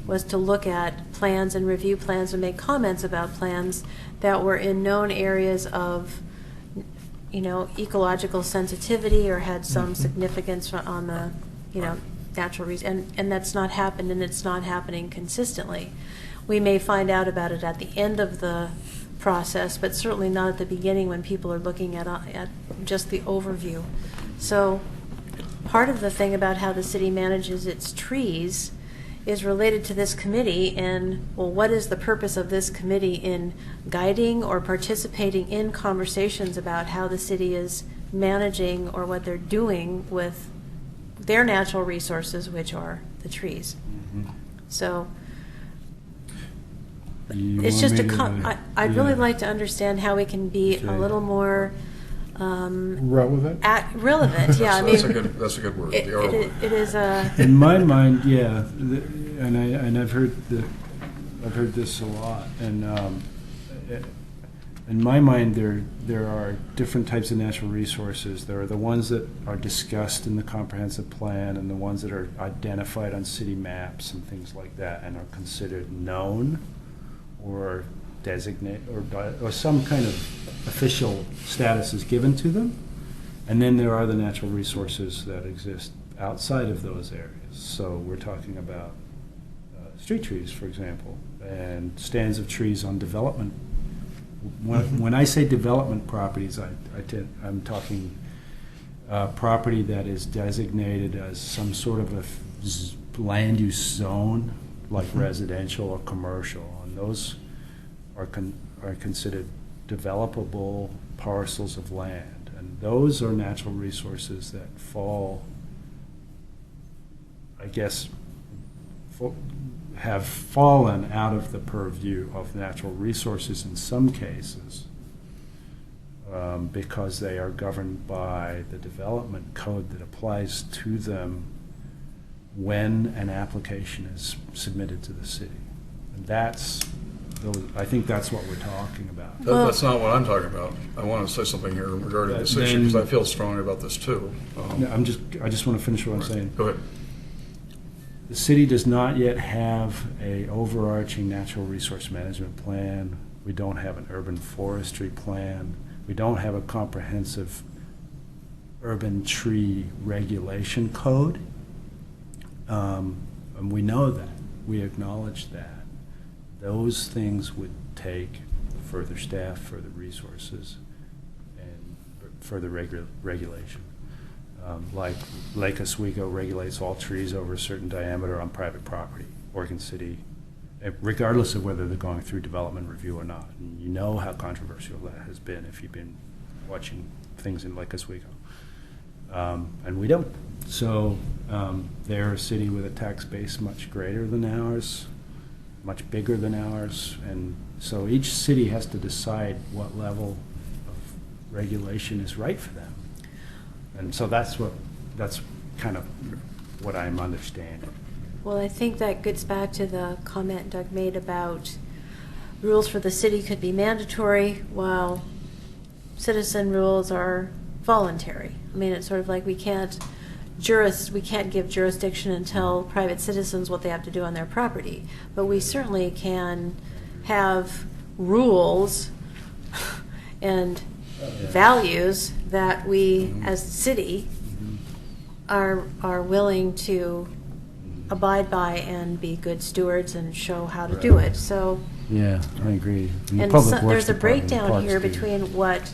was to look at plans and review plans and make comments about plans that were in known areas of ecological sensitivity or had some significance on the natural reason, and that's not happened, and it's not happening consistently. We may find out about it at the end of the process, but certainly not at the beginning when people are looking at just the overview. So part of the thing about how the city manages its trees is related to this committee, and what is the purpose of this committee in guiding or participating in conversations about how the city is managing or what they're doing with their natural resources, which are the trees. So it's just I'd really like to understand how we can be a little more Relevant? relevant. Yeah, That's a good word. it, the R word. it is a. In my mind, yeah, and I've heard this a lot, and in my mind, there are different types of natural resources. There are the ones that are discussed in the comprehensive plan, and the ones that are identified on city maps and things like that, and are considered known or designate or some kind of official status is given to them. And then there are the natural resources that exist outside of those areas. So we're talking about street trees, for example, and stands of trees on development. When I say development properties, I'm talking property that is designated as some sort of a land use zone, like residential or commercial, and those are considered developable parcels of land, and those are natural resources that fall, I guess, have fallen out of the purview of natural resources in some cases, because they are governed by the development code that applies to them when an application is submitted to the city. And I think that's what we're talking about. That's not what I'm talking about. I want to say something here regarding this issue, because I feel strongly about this too. No, I just want to finish what I'm saying. Go ahead. The city does not yet have a overarching natural resource management plan. We don't have an urban forestry plan. We don't have a comprehensive urban tree regulation code. And we know that. We acknowledge that. Those things would take further staff, further resources, and further regulation. Like Lake Oswego regulates all trees over a certain diameter on private property. Oregon City, regardless of whether they're going through development review or not. And you know how controversial that has been if you've been watching things in Lake Oswego. And we don't. So they're a city with a tax base much greater than ours, much bigger than ours, and so each city has to decide what level of regulation is right for them. And so that's kind of what I'm understanding. Well, I think that gets back to the comment Doug made about rules for the city could be mandatory, while citizen rules are voluntary. I mean, it's sort of like we can't give jurisdiction and tell private citizens what they have to do on their property, but we certainly can have rules and values that we, as a city, are willing to abide by and be good stewards and show how to do it. So, Yeah, I agree. and Public so, Works there's a Department, breakdown Parks here do. between what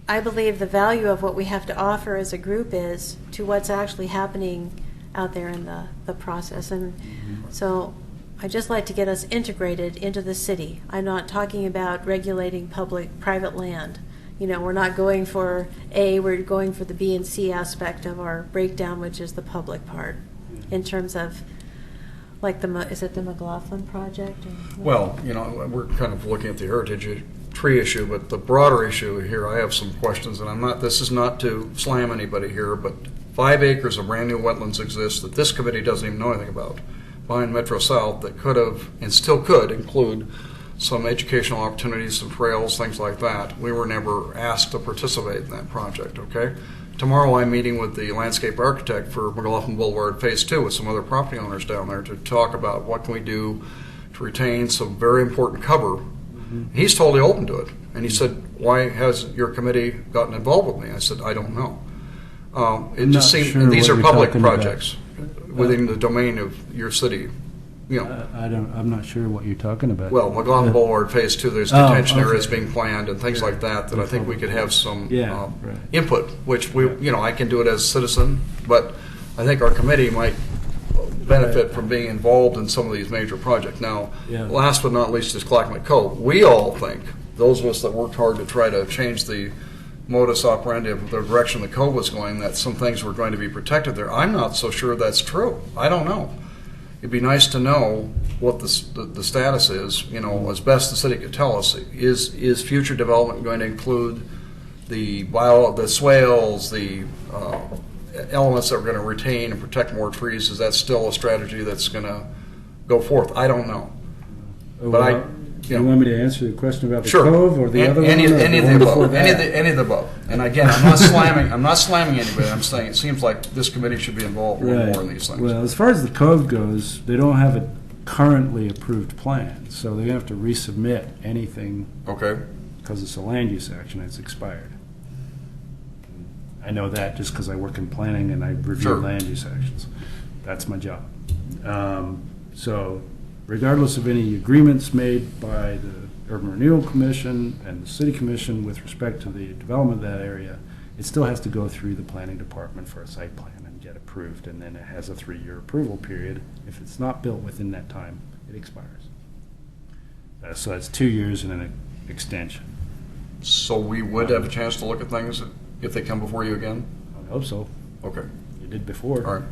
I believe the value of what we have to offer as a group is to what's actually happening out there in the process. And so I'd just like to get us integrated into the city. I'm not talking about regulating private land. You know, we're not going for A, we're going for the B and C aspect of our breakdown, which is the public part, in terms of, like, is it the McLaughlin project? Or, Well, you know, we're kind of looking at the heritage tree issue, but the broader issue here, I have some questions, and this is not to slam anybody here, but 5 acres of brand new wetlands exist that this committee doesn't even know anything about behind Metro South that could have, and still could, include some educational opportunities, some trails, things like that. We were never asked to participate in that project, okay? Tomorrow I'm meeting with the landscape architect for McLaughlin Boulevard Phase 2 with some other property owners down there to talk about what can we do to retain some very important cover. He's totally open to it. And he said, why has your committee gotten involved with me? I said, I don't know. It I'm just not seems, sure these what are you're public talking about. projects within the domain of your city. You know, I'm not sure what you're talking about. well, McLaughlin Boulevard Phase 2, there's Oh, detention okay. areas being planned and things like that, that I think we could have some Yeah, right. input, which I can do it as a citizen, but I think our committee might benefit from being involved in some of these major projects. Now, Yeah. last but not least is Clackamas Cove. We all think, those of us that worked hard to try to change the modus operandi of the direction the cove was going, that some things were going to be protected there. I'm not so sure that's true. I don't know. It'd be nice to know what the status is, as best the city could tell us. Is future development going to include the swales, the elements that we're going to retain and protect more trees? Is that still a strategy that's going to go forth? I don't know. But you want me to answer the question about the Sure. cove or the other one? Any or of one the before above. that? Any of the above. And again, I'm not slamming anybody. I'm saying it seems like this committee should be involved a little more in these things. Well, as far as the cove goes, they don't have a currently approved plan, so they have to resubmit anything Okay. because it's a land use action, it's expired. I know that just because I work in planning and I review Sure. land use actions. That's my job. So regardless of any agreements made by the Urban Renewal Commission and the City Commission with respect to the development of that area, it still has to go through the planning department for a site plan and get approved, and then it has a 3-year approval period. If it's not built within that time, it expires. So that's 2 years and an extension. So we would have a chance to look at things if they come before you again? I hope so. Okay. You did before. All right.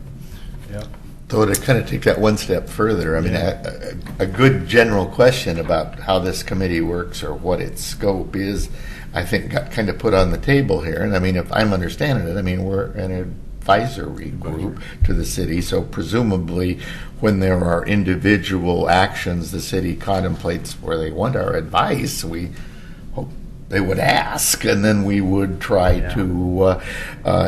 Yeah. So to kind of take that one step further, I mean, a good general question about how this committee works or what its scope is, I think got kind of put on the table here. And I mean, if I'm understanding it, I mean, we're an advisory group to the city, so presumably when there are individual actions the city contemplates where they want our advice, we hope they would ask, and then we would try to,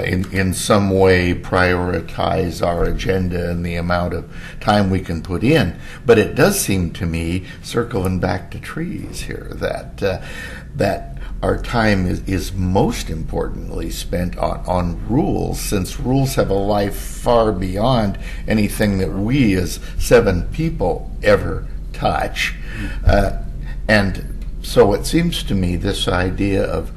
in some way, prioritize our agenda and the amount of time we can put in. But it does seem to me, circling back to trees here, that our time is most importantly spent on rules, since rules have a life far beyond anything that we as 7 people ever touch. And so it seems to me this idea of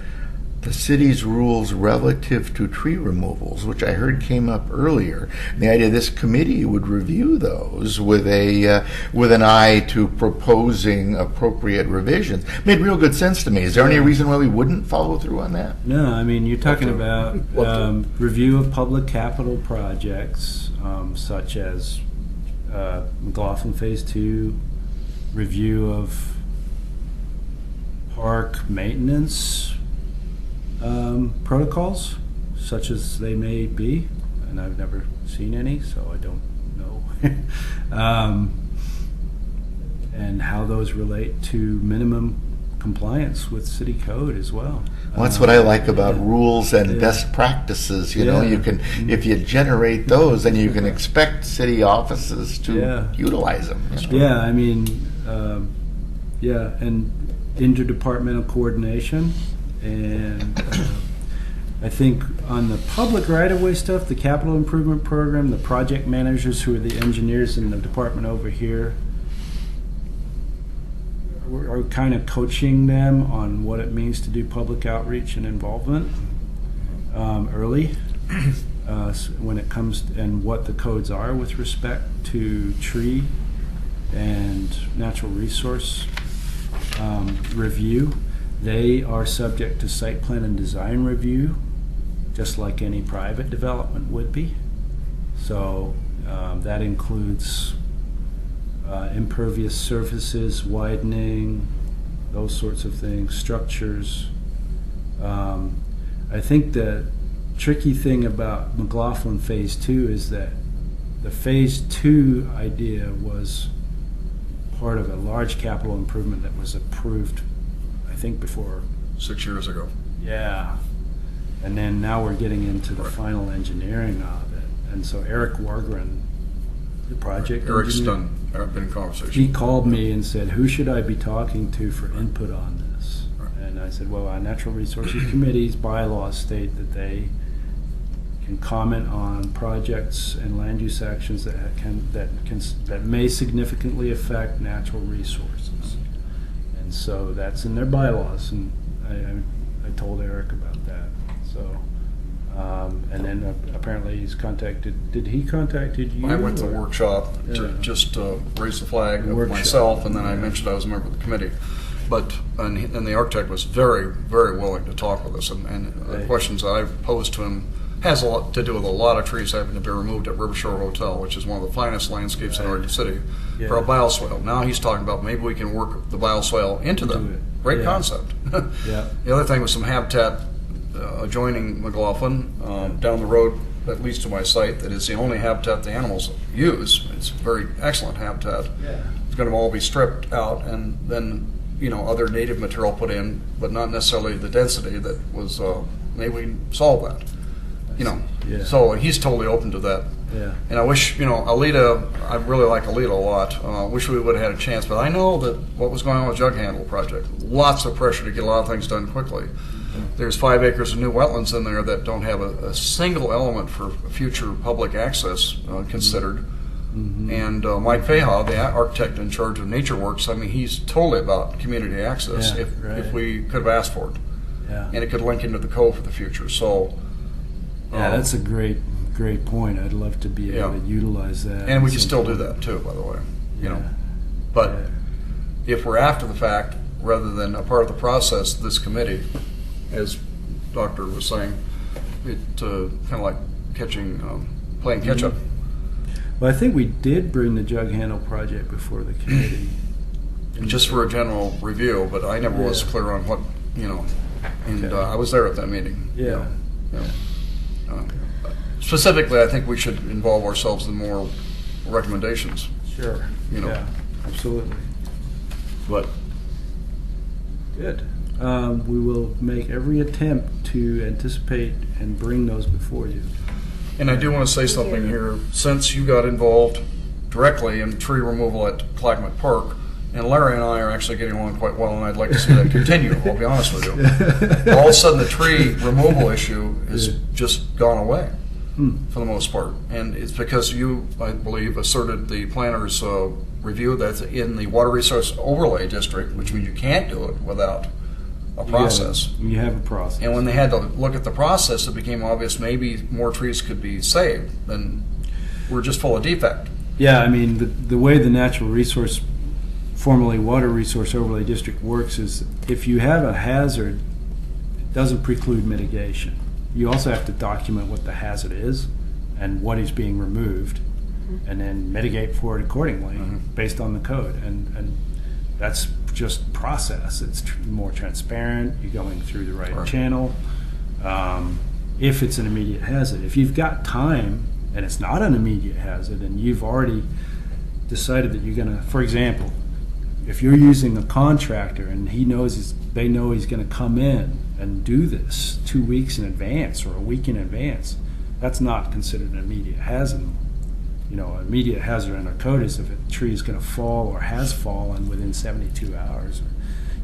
the city's rules relative to tree removals, which I heard came up earlier, the idea this committee would review those with an eye to proposing appropriate revisions, made real good sense to me. Is there any reason why we wouldn't follow through on that? No, I mean, you're talking about What review of public capital projects, such as McLaughlin Phase 2, review of park maintenance protocols, such as they may be, and I've never seen any, so I don't know and how those relate to minimum compliance with city code as well. Well, that's what I like about Yeah. rules and Yeah. best practices. You know, Yeah. you can, if you generate those, then you can expect city offices to Yeah. utilize them. Yeah, I mean, yeah, and interdepartmental coordination, and I think on the public right-of-way stuff, the capital improvement program, the project managers who are the engineers in the department over here, are kind of coaching them on what it means to do public outreach and involvement early when it comes and what the codes are with respect to tree and natural resource review. They are subject to site plan and design review, just like any private development would be. So that includes impervious surfaces, widening, those sorts of things, structures. I think the tricky thing about McLaughlin Phase 2 is that the Phase 2 idea was part of a large capital improvement that was approved, I think, before. 6 years ago. Yeah. And then now we're getting into the final engineering of it. And so Eric Wargren, the project Eric's engineer, done. I've been in conversation. he called me and said, who should I be talking to for input on this? Right. And I said, well, our Natural Resources Committee's bylaws state that they can comment on projects and land use actions that may significantly affect natural resources. And so that's in their bylaws, and I told Eric about that. So, and then apparently he's contacted, did he contacted you? I went to a or- workshop to Yeah. just raise the flag of Workshop. myself, and then I mentioned I was a member of the committee. But, and the architect was very, very willing to talk with us, and the Right. questions that I've posed to him has a lot to do with a lot of trees having to be removed at Rivershore Hotel, which is one of the finest landscapes in Right. Oregon City, Yeah. for a bioswale. Now he's talking about maybe we can work the bioswale into Into them. it. Great Yeah. concept. Yeah. The other thing was some habitat adjoining McLaughlin, down the road that leads to my site, that is the only habitat the animals use. It's very excellent habitat. Yeah. It's going to all be stripped out and then, other native material put in, but not necessarily the density that was, maybe we can solve that. Yeah. So he's totally open to that. Yeah. And I wish, Alita, I really like Alita a lot. Wish we would have had a chance, but I know that what was going on with Jug Handle project, lots of pressure to get a lot of things done quickly. There's 5 acres of new wetlands in there that don't have a single element for future public access considered. And Mike Feha, the architect in charge of Nature Works, I mean, he's totally about community access Yeah, if right. we could have asked for it. Yeah. And it could link into the code for the future. So, Yeah, that's a great point. I'd love to be able Yeah. to utilize that. and we can still do that too, by the way. But if we're after the fact, rather than a part of the process, this committee, as Doctor was saying, it kind of like playing catch up. Well, I think we did bring the Jug Handle project before the committee. Just for a general review, but I never was Yeah. clear on what, and Okay. I was there at that meeting. Yeah. Specifically, I think we should involve ourselves in more recommendations. Sure. Yeah, absolutely. But Good. We will make every attempt to anticipate and bring those before you. And I do want to say something here. Since you got involved directly in tree removal at Clackamas Park, and Larry and I are actually getting along quite well, and I'd like to see that continue, I'll be honest with you. All of a sudden, the tree removal issue has just gone away for the most part. And it's because you, I believe, asserted the planner's review that's in the Water Resource Overlay District, which means you can't do it without a process. You have a process. And when they had to look at the process, it became obvious maybe more trees could be saved. Then we're just full of defect. Yeah, I mean, the way the natural resource, formerly Water Resource Overlay District works is if you have a hazard, it doesn't preclude mitigation. You also have to document what the hazard is and what is being removed, and then mitigate for it accordingly based on the code. And that's just process. It's more transparent. You're going through the right channel. If it's an immediate hazard, if you've got time and it's not an immediate hazard, and you've already decided that you're gonna, for example, if you're using a contractor and they know he's gonna come in and do this 2 weeks in advance or a week in advance, that's not considered an immediate hazard. You know, an immediate hazard in our code is if a tree is gonna fall or has fallen within 72 hours,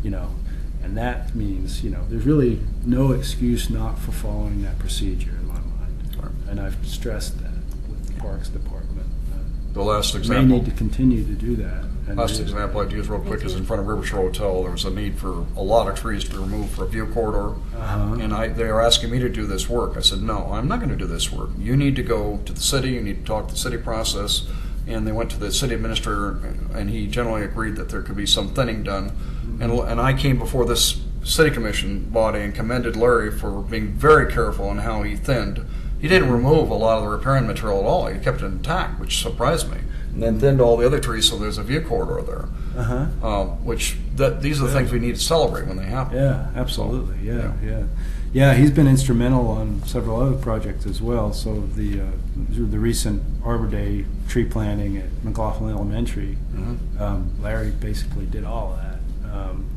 you know, and that means, you know, there's really no excuse not for following that procedure in my mind. And I've stressed that with the Parks Department. The last May example. need to continue to do that. And Last example I'd use real quick is in front of Rivershore Hotel. There was a need for a lot of trees to be removed for a view corridor. And they were asking me to do this work. I said, no, I'm not going to do this work. You need to go to the city, you need to talk to the city process. And they went to the city administrator, and he generally agreed that there could be some thinning done. And I came before this city commission body and commended Larry for being very careful in how he thinned. He didn't remove a lot of the riparian material at all. He kept it intact, which surprised me. And then thinned all the other trees, so there's a view corridor there. These are the things we need to celebrate when they happen. Yeah, absolutely. Yeah. He's been instrumental on several other projects as well. So the recent Arbor Day tree planting at McLaughlin Elementary, Larry basically did all of that,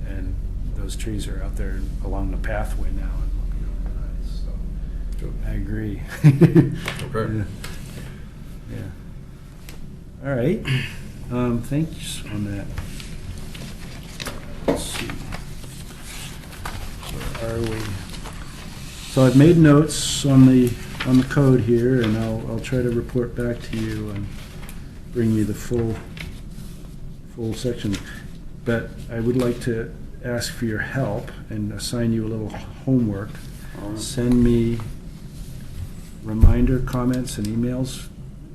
and those trees are out there along the pathway now and look really nice. So I agree. Okay. Yeah. All right. Thanks on that. Let's see. Where are we? So I've made notes on the code here, and I'll try to report back to you and bring you the full section. But I would like to ask for your help and assign you a little homework. Send me reminder comments and emails,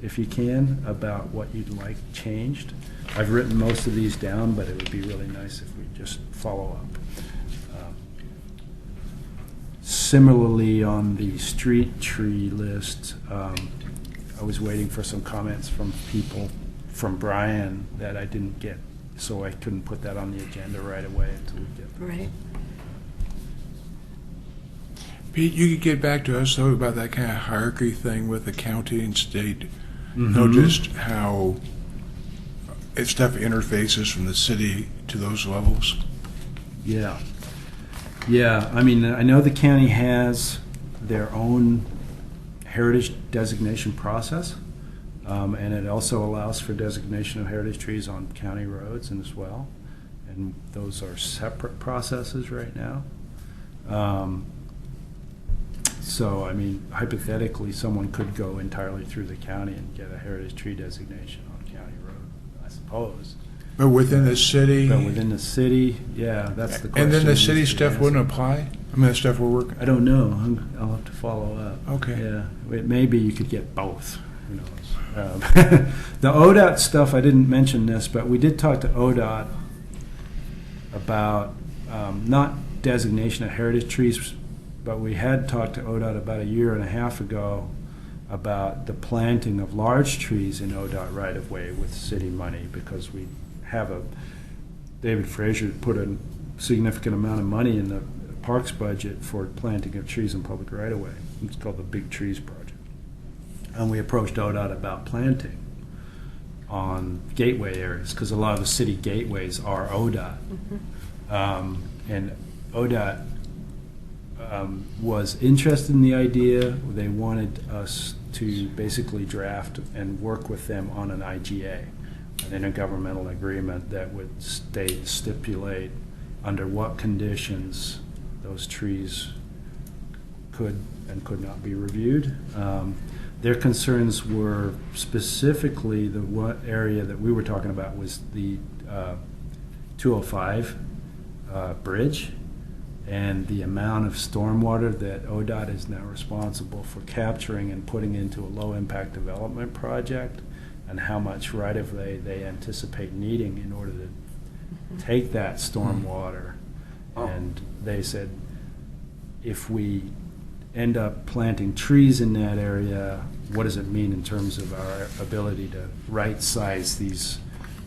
if you can, about what you'd like changed. I've written most of these down, but it would be really nice if we just follow up. Similarly, on the street tree list, I was waiting for some comments from people, from Brian, that I didn't get, so I couldn't put that on the agenda right away until we get them. Right. Pete, you could get back to us, though, about that kind of hierarchy thing with the county and state. Know just how stuff interfaces from the city to those levels. Yeah. Yeah, I mean, I know the county has their own heritage designation process, and it also allows for designation of heritage trees on county roads and as well, and those are separate processes right now. So, I mean, hypothetically, someone could go entirely through the county and get a heritage tree designation on county road, I suppose. But within the city, But within the city, yeah, that's the question. and then the that city needs to be stuff wouldn't answered. apply? I mean, the stuff we're working. I don't know. I'll have to follow up. Okay. Yeah, maybe you could get both. Who knows? The ODOT stuff, I didn't mention this, but we did talk to ODOT about not designation of heritage trees, but we had talked to ODOT about 1.5 years ago about the planting of large trees in ODOT right-of-way with city money, because we have David Frazier put a significant amount of money in the parks budget for planting of trees in public right-of-way. It's called the Big Trees Project. And we approached ODOT about planting on gateway areas, because a lot of the city gateways are ODOT. And ODOT was interested in the idea. They wanted us to basically draft and work with them on an IGA, an intergovernmental agreement that would stipulate under what conditions those trees could and could not be reviewed. Their concerns were specifically the one area that we were talking about was the 205 bridge, and the amount of stormwater that ODOT is now responsible for capturing and putting into a low-impact development project, and how much right-of-way they anticipate needing in order to take that stormwater. And they said, if we end up planting trees in that area, what does it mean in terms of our ability to right-size these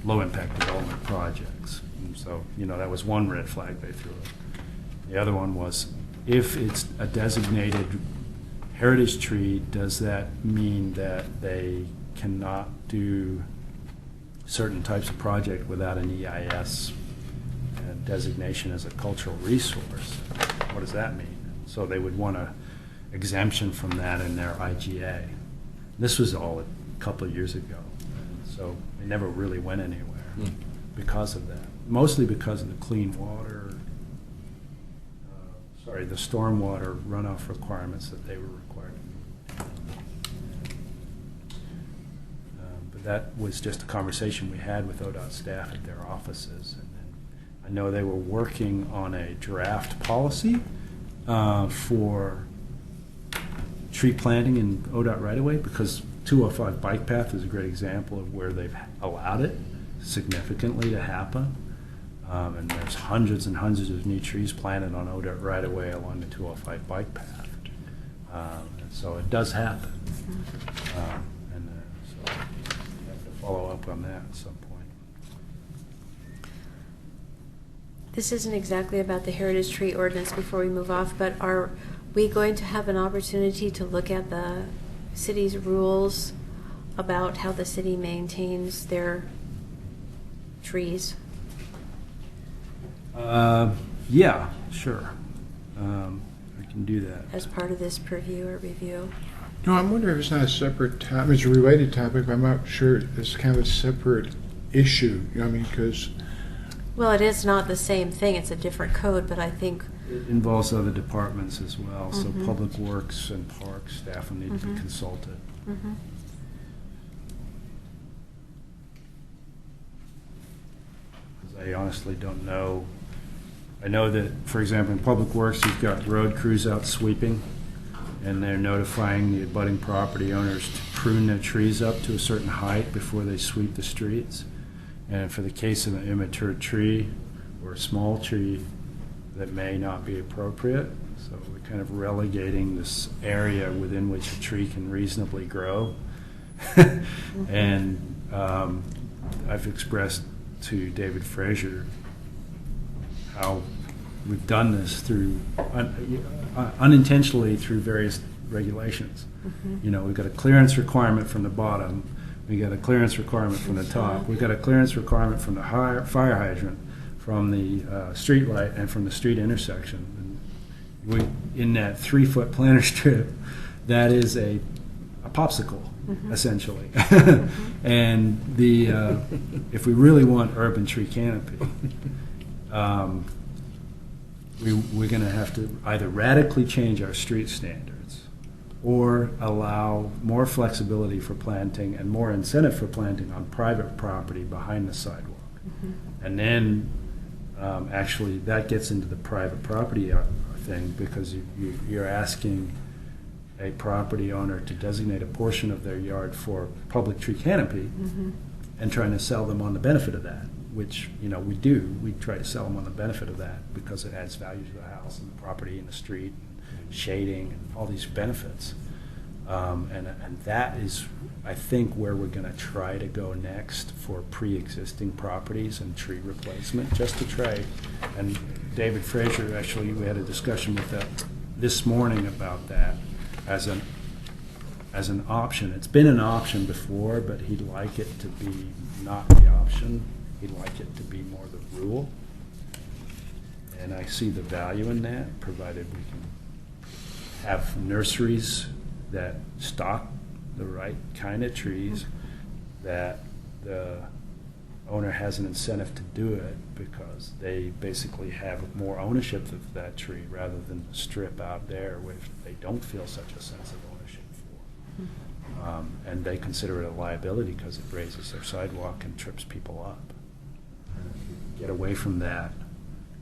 low-impact development projects? And so, that was one red flag they threw up. The other one was, if it's a designated heritage tree, does that mean that they cannot do certain types of project without an EIS designation as a cultural resource? What does that mean? So they would want a exemption from that in their IGA. This was all a couple of years ago, and so it never really went anywhere because of that. Mostly because of the clean water, the stormwater runoff requirements that they were required to meet. But that was just a conversation we had with ODOT staff at their offices. And then I know they were working on a draft policy for tree planting in ODOT right-of-way, because 205 bike path is a great example of where they've allowed it significantly to happen. And there's hundreds and hundreds of new trees planted on ODOT right-of-way along the 205 bike path. And so it does happen. So we have to follow up on that at some point. This isn't exactly about the heritage tree ordinance before we move off, but are we going to have an opportunity to look at the city's rules about how the city maintains their trees? Yeah, sure. I can do that. As part of this purview or review? No, I'm wondering if it's not a separate topic. It's a related topic, but I'm not sure it's kind of a separate issue. You know what I mean? Because Well, it is not the same thing. It's a different code, but I think It involves other departments as well, so Mhm. Public Works and Parks staff will need to be Mhm. consulted. mhm. Because I honestly don't know. I know that, for example, in Public Works, you've got road crews out sweeping, and they're notifying the abutting property owners to prune their trees up to a certain height before they sweep the streets. And for the case of an immature tree or a small tree, that may not be appropriate. So we're kind of relegating this area within which a tree can reasonably grow. And I've expressed to David Frazier how we've done this through unintentionally through various regulations. Mhm. You know, we've got a clearance requirement from the bottom, we got a clearance requirement from the top, we've got a clearance requirement from the fire hydrant, from the street light, and from the street intersection. And in that 3-foot planter strip, that is a popsicle, Mhm. essentially. And if we really want urban tree canopy, we're going to have to either radically change our street standards or allow more flexibility for planting and more incentive for planting on private property behind the sidewalk. Mhm. And then actually that gets into the private property thing, because you're asking a property owner to designate a portion of their yard for public tree canopy Mhm. and trying to sell them on the benefit of that, which, you know, we do. We try to sell them on the benefit of that because it adds value to the house and the property and the street, and shading and all these benefits. And that is, I think, where we're going to try to go next for pre-existing properties and tree replacement, just to try. And David Frazier, actually, we had a discussion with that this morning about that as an option. It's been an option before, but he'd like it to be not the option. He'd like it to be more the rule. And I see the value in that, provided we can have nurseries that stock the right kind of trees, that the owner has an incentive to do it because they basically have more ownership of that tree rather than the strip out there which they don't feel such a sense of ownership for. And they consider it a liability because it raises their sidewalk and trips people up. And if you get away from that,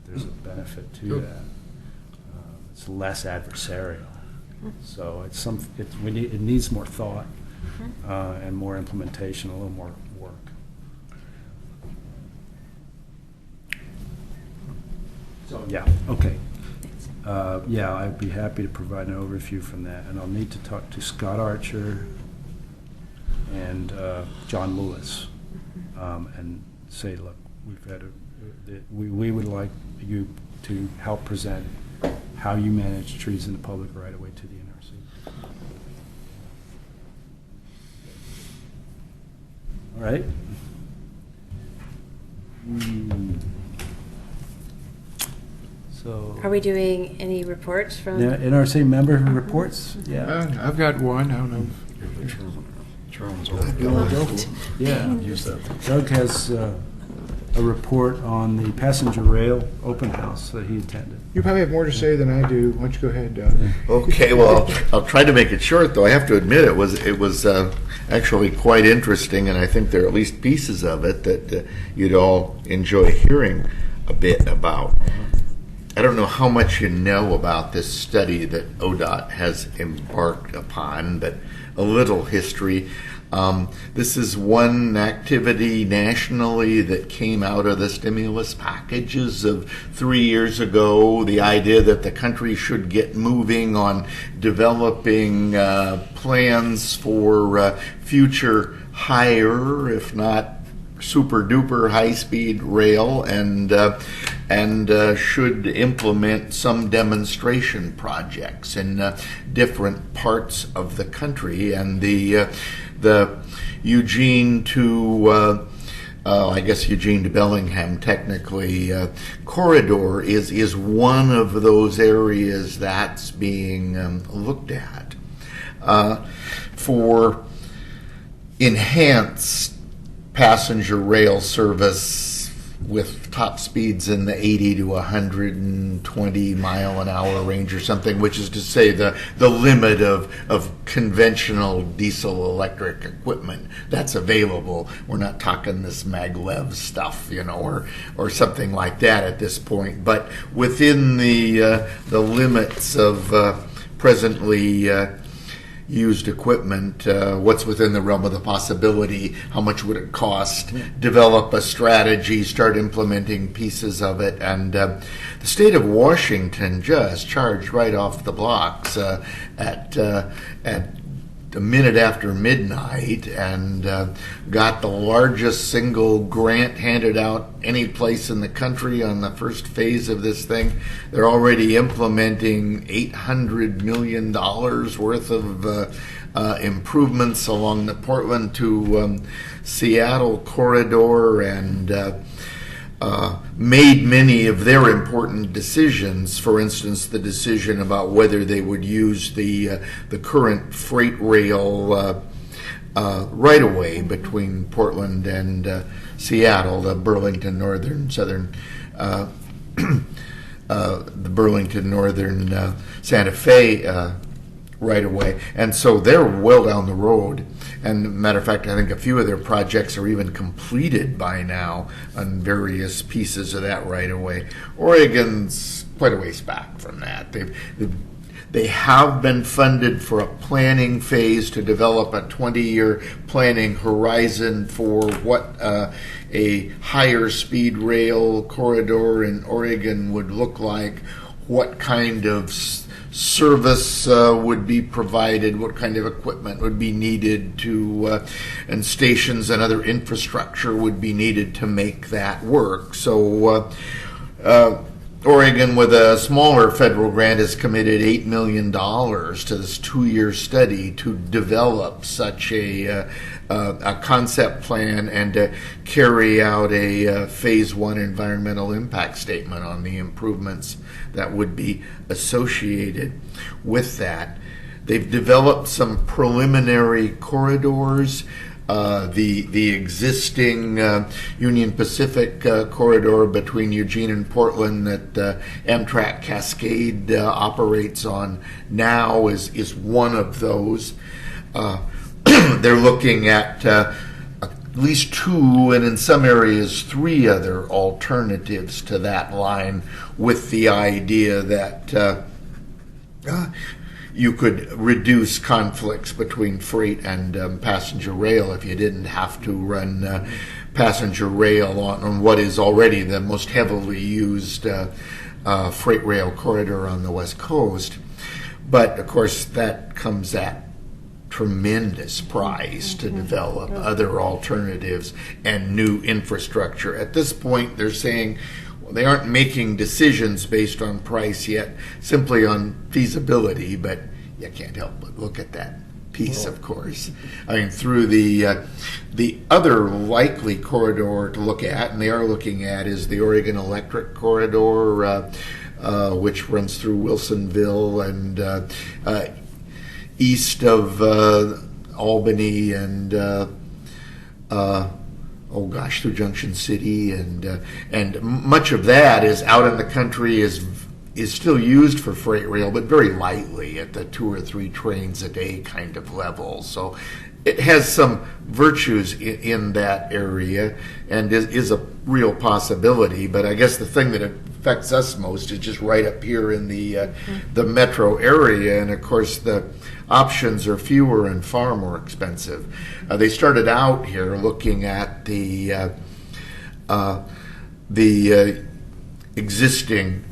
there's a benefit to that. It's less adversarial. So it needs more thought and more implementation, a little more work. So, yeah, okay. Yeah, I'd be happy to provide an overview from that, and I'll need to talk to Scott Archer and John Lewis and say, look, we would like you to help present how you manage trees in the public right-of-way to the NRC. All right. Hmm. So. Are we doing any reports from? Yeah, NRC member reports? Yeah. I've got one. I don't know. Yeah. Doug has a report on the passenger rail open house that he attended. You probably have more to say than I do. Why don't you go ahead, Doug? Okay, well, I'll try to make it short, though. I have to admit, it was actually quite interesting, and I think there are at least pieces of it that you'd all enjoy hearing a bit about. I don't know how much you know about this study that ODOT has embarked upon, but a little history. This is one activity nationally that came out of the stimulus packages of 3 years ago. The idea that the country should get moving on developing plans for future higher, if not super duper high speed rail, and should implement some demonstration projects in different parts of the country. And the Eugene to I guess Eugene to Bellingham technically corridor is one of those areas that's being looked at for enhanced passenger rail service with top speeds in the 80 to 120 mile an hour range or something, which is to say the limit of conventional diesel electric equipment that's available. We're not talking this maglev stuff, or something like that at this point, but within the limits of presently used equipment, what's within the realm of the possibility, how much would it cost, develop a strategy, start implementing pieces of it. And the state of Washington just charged right off the blocks at a minute after midnight, and got the largest single grant handed out any place in the country on the first phase of this thing. They're already implementing $800 million worth of improvements along the Portland to Seattle corridor, and made many of their important decisions. For instance, the decision about whether they would use the current freight rail right away between Portland and Seattle, the Burlington Northern Southern, the Burlington Northern Santa Fe right away. And so they're well down the road. And matter of fact, I think a few of their projects are even completed by now on various pieces of that right away. Oregon's quite a ways back from that. They have been funded for a planning phase to develop a 20-year planning horizon for what a higher speed rail corridor in Oregon would look like, what kind of service would be provided, what kind of equipment would be needed to, and stations and other infrastructure would be needed to make that work. So Oregon, with a smaller federal grant, has committed $8 million to this 2-year study to develop such a concept plan and to carry out a phase 1 environmental impact statement on the improvements that would be associated with that. They've developed some preliminary corridors. The existing Union Pacific corridor between Eugene and Portland that Amtrak Cascade operates on now is one of those. They're looking at least 2, and in some areas 3 other alternatives to that line, with the idea that you could reduce conflicts between freight and passenger rail if you didn't have to run passenger rail on what is already the most heavily used freight rail corridor on the West Coast. But of course that comes at tremendous price to develop other alternatives and new infrastructure. At this point, they're saying they aren't making decisions based on price yet, simply on feasibility, but you can't help but look at that piece, of course. I mean, through the other likely corridor to look at, and they are looking at, is the Oregon Electric Corridor, which runs through Wilsonville and east of Albany and through Junction City, and much of that is out in the country, is still used for freight rail, but very lightly at the 2 or 3 trains a day kind of level. So it has some virtues in that area and is a real possibility. But I guess the thing that affects us most is just right up here in the metro area, and of course the options are fewer and far more expensive. They started out here looking at the existing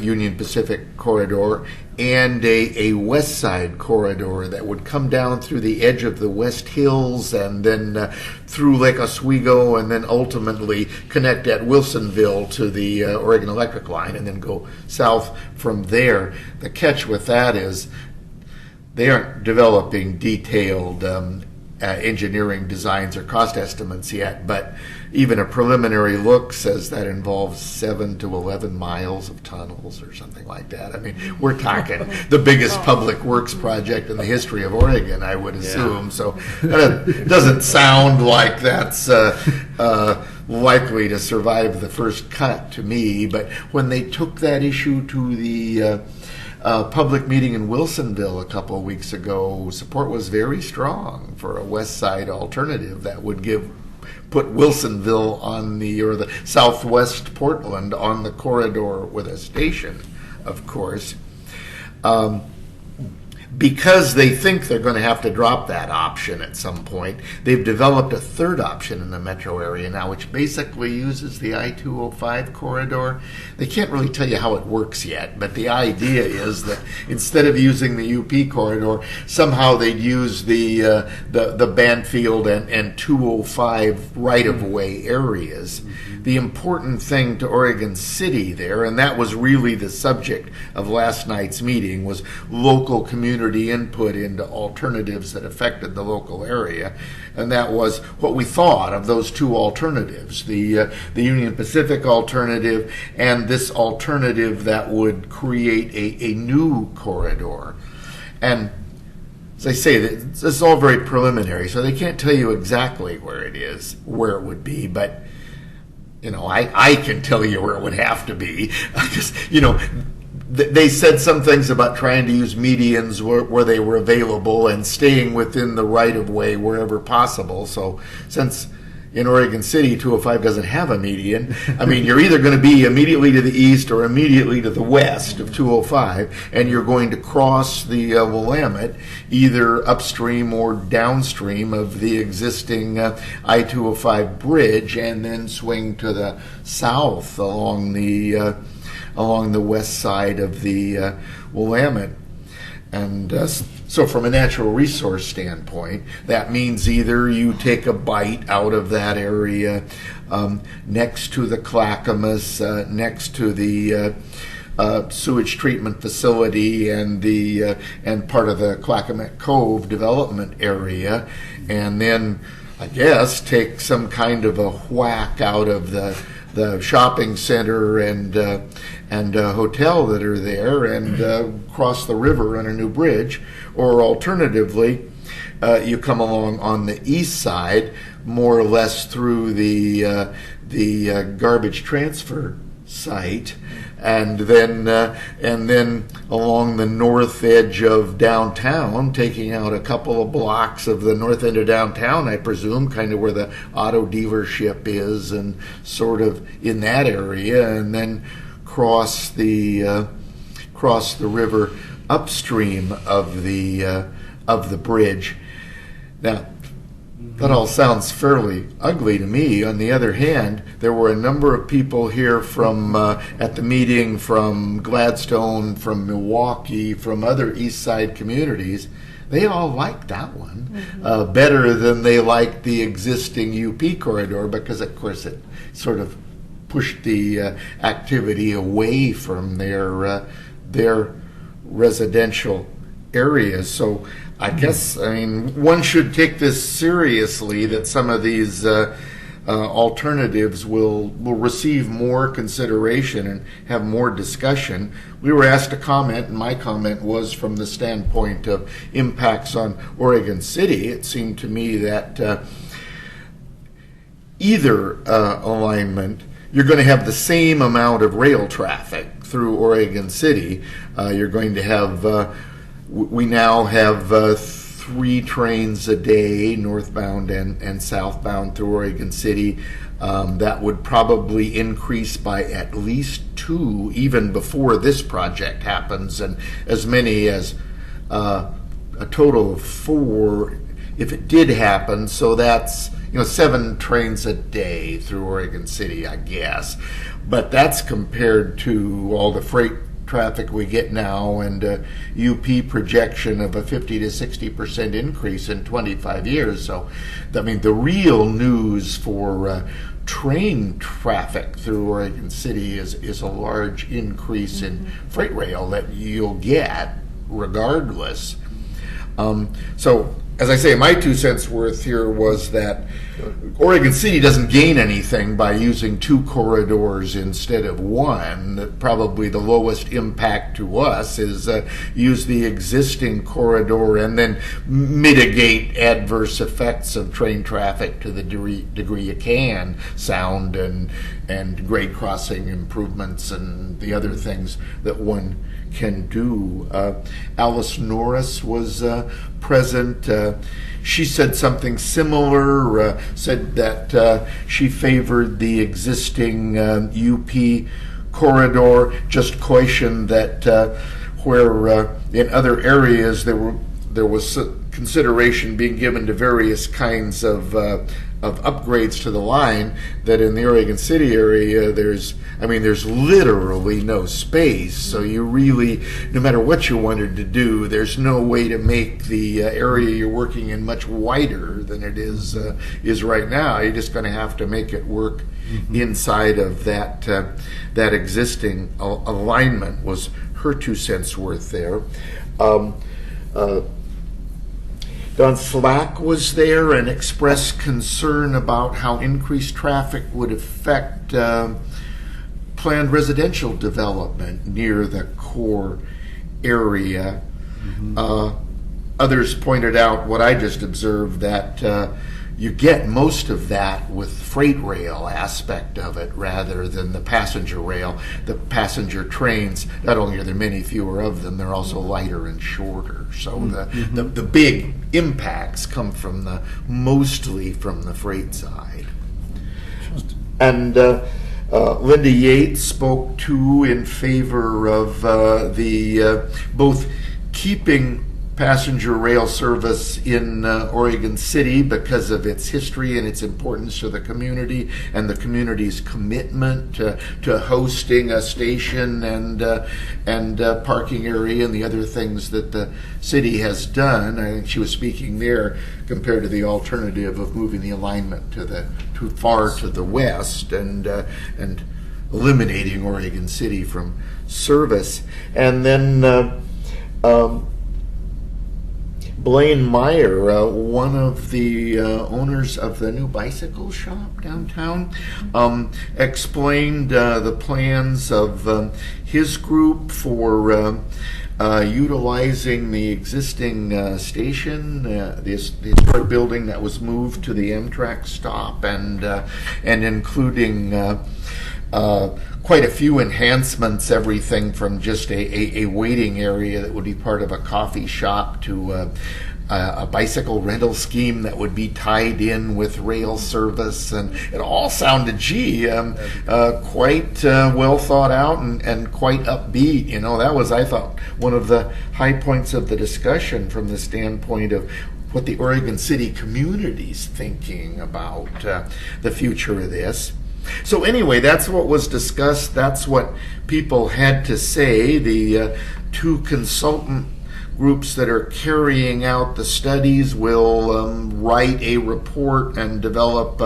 Union Pacific corridor and a west side corridor that would come down through the edge of the West Hills and then through Lake Oswego and then ultimately connect at Wilsonville to the Oregon Electric line and then go south from there. The catch with that is they aren't developing detailed engineering designs or cost estimates yet, but even a preliminary look says that involves 7 to 11 miles of tunnels or something like that. I mean, we're talking the biggest public works project in the history of Oregon, I would assume. Yeah. So that doesn't sound like that's likely to survive the first cut to me. But when they took that issue to the public meeting in Wilsonville a couple of weeks ago, support was very strong for a west side alternative that would put Wilsonville on the southwest Portland on the corridor with a station, of course. Because they think they're going to have to drop that option at some point, they've developed a third option in the metro area now, which basically uses the I-205 corridor. They can't really tell you how it works yet, but the idea is that instead of using the UP corridor, somehow they'd use the Banfield and 205 right-of-way areas. The important thing to Oregon City there, and that was really the subject of last night's meeting, was local community input into alternatives that affected the local area. And that was what we thought of those two alternatives, the Union Pacific alternative and this alternative that would create a new corridor. And as I say, this is all very preliminary, so they can't tell you exactly where it would be, but I can tell you where it would have to be, because, they said some things about trying to use medians where they were available and staying within the right-of-way wherever possible. So since in Oregon City, 205 doesn't have a median, I mean, you're either going to be immediately to the east or immediately to the west of 205, and you're going to cross the Willamette either upstream or downstream of the existing I-205 bridge and then swing to the south along the west side of the Willamette. And so from a natural resource standpoint, that means either you take a bite out of that area next to the Clackamas, next to the sewage treatment facility and part of the Clackamas Cove development area, and then I guess take some kind of a whack out of the shopping center and hotel that are there and cross the river on a new bridge. Or alternatively, you come along on the east side, more or less through the garbage transfer site, and then along the north edge of downtown, taking out a couple of blocks of the north end of downtown, I presume, kind of where the auto dealership is, and sort of in that area, and then cross the river upstream of the bridge. Now, that all sounds fairly ugly to me. On the other hand, there were a number of people here from at the meeting from Gladstone, from Milwaukee, from other East Side communities. They all liked that one better than they liked the existing UP corridor, because, of course, it sort of pushed the activity away from their residential areas. So I guess, I mean, one should take this seriously, that some of these alternatives will receive more consideration and have more discussion. We were asked to comment, and my comment was from the standpoint of impacts on Oregon City. It seemed to me that either alignment, you're going to have the same amount of rail traffic through Oregon City. You're going to have, we now have 3 trains a day, northbound and southbound through Oregon City. That would probably increase by at least 2 even before this project happens, and as many as a total of 4 if it did happen. So that's 7 trains a day through Oregon City, I guess. But that's compared to all the freight traffic we get now, and UP projection of a 50 to 60% increase in 25 years. So, I mean, the real news for train traffic through Oregon City is a large increase in freight rail that you'll get regardless. So, as I say, my 2 cents worth here was that Oregon City doesn't gain anything by using 2 corridors instead of 1. That probably the lowest impact to us is use the existing corridor and then mitigate adverse effects of train traffic to the degree you can, sound and grade crossing improvements and the other things that one can do. Alice Norris was present. She said something similar, said that she favored the existing UP corridor, just cautioned that where in other areas there was consideration being given to various kinds of upgrades to the line, that in the Oregon City area there's literally no space. So you really, no matter what you wanted to do, there's no way to make the area you're working in much wider than it is right now. You're just going to have to make it work inside of that existing alignment. Was her 2 cents worth there. Don Slack was there and expressed concern about how increased traffic would affect planned residential development near the core area. Others pointed out what I just observed, that you get most of that with freight rail aspect of it rather than the passenger rail. The passenger trains, not only are there many fewer of them, they're also lighter and shorter. So the big impacts come from mostly from the freight side. And Linda Yates spoke too in favor of both keeping passenger rail service in Oregon City because of its history and its importance to the community and the community's commitment to hosting a station and parking area and the other things that the city has done. I think she was speaking there compared to the alternative of moving the alignment too far to the west and eliminating Oregon City from service. And then Blaine Meyer, one of the owners of the new bicycle shop downtown, explained the plans of his group for utilizing the existing station, the historic building that was moved to the Amtrak stop, and including quite a few enhancements, everything from just a waiting area that would be part of a coffee shop to a bicycle rental scheme that would be tied in with rail service, and it all sounded, quite well thought out and quite upbeat. That was, I thought, one of the high points of the discussion from the standpoint of what the Oregon City community's thinking about the future of this. So anyway, that's what was discussed. That's what people had to say. The 2 consultant groups that are carrying out the studies will write a report and develop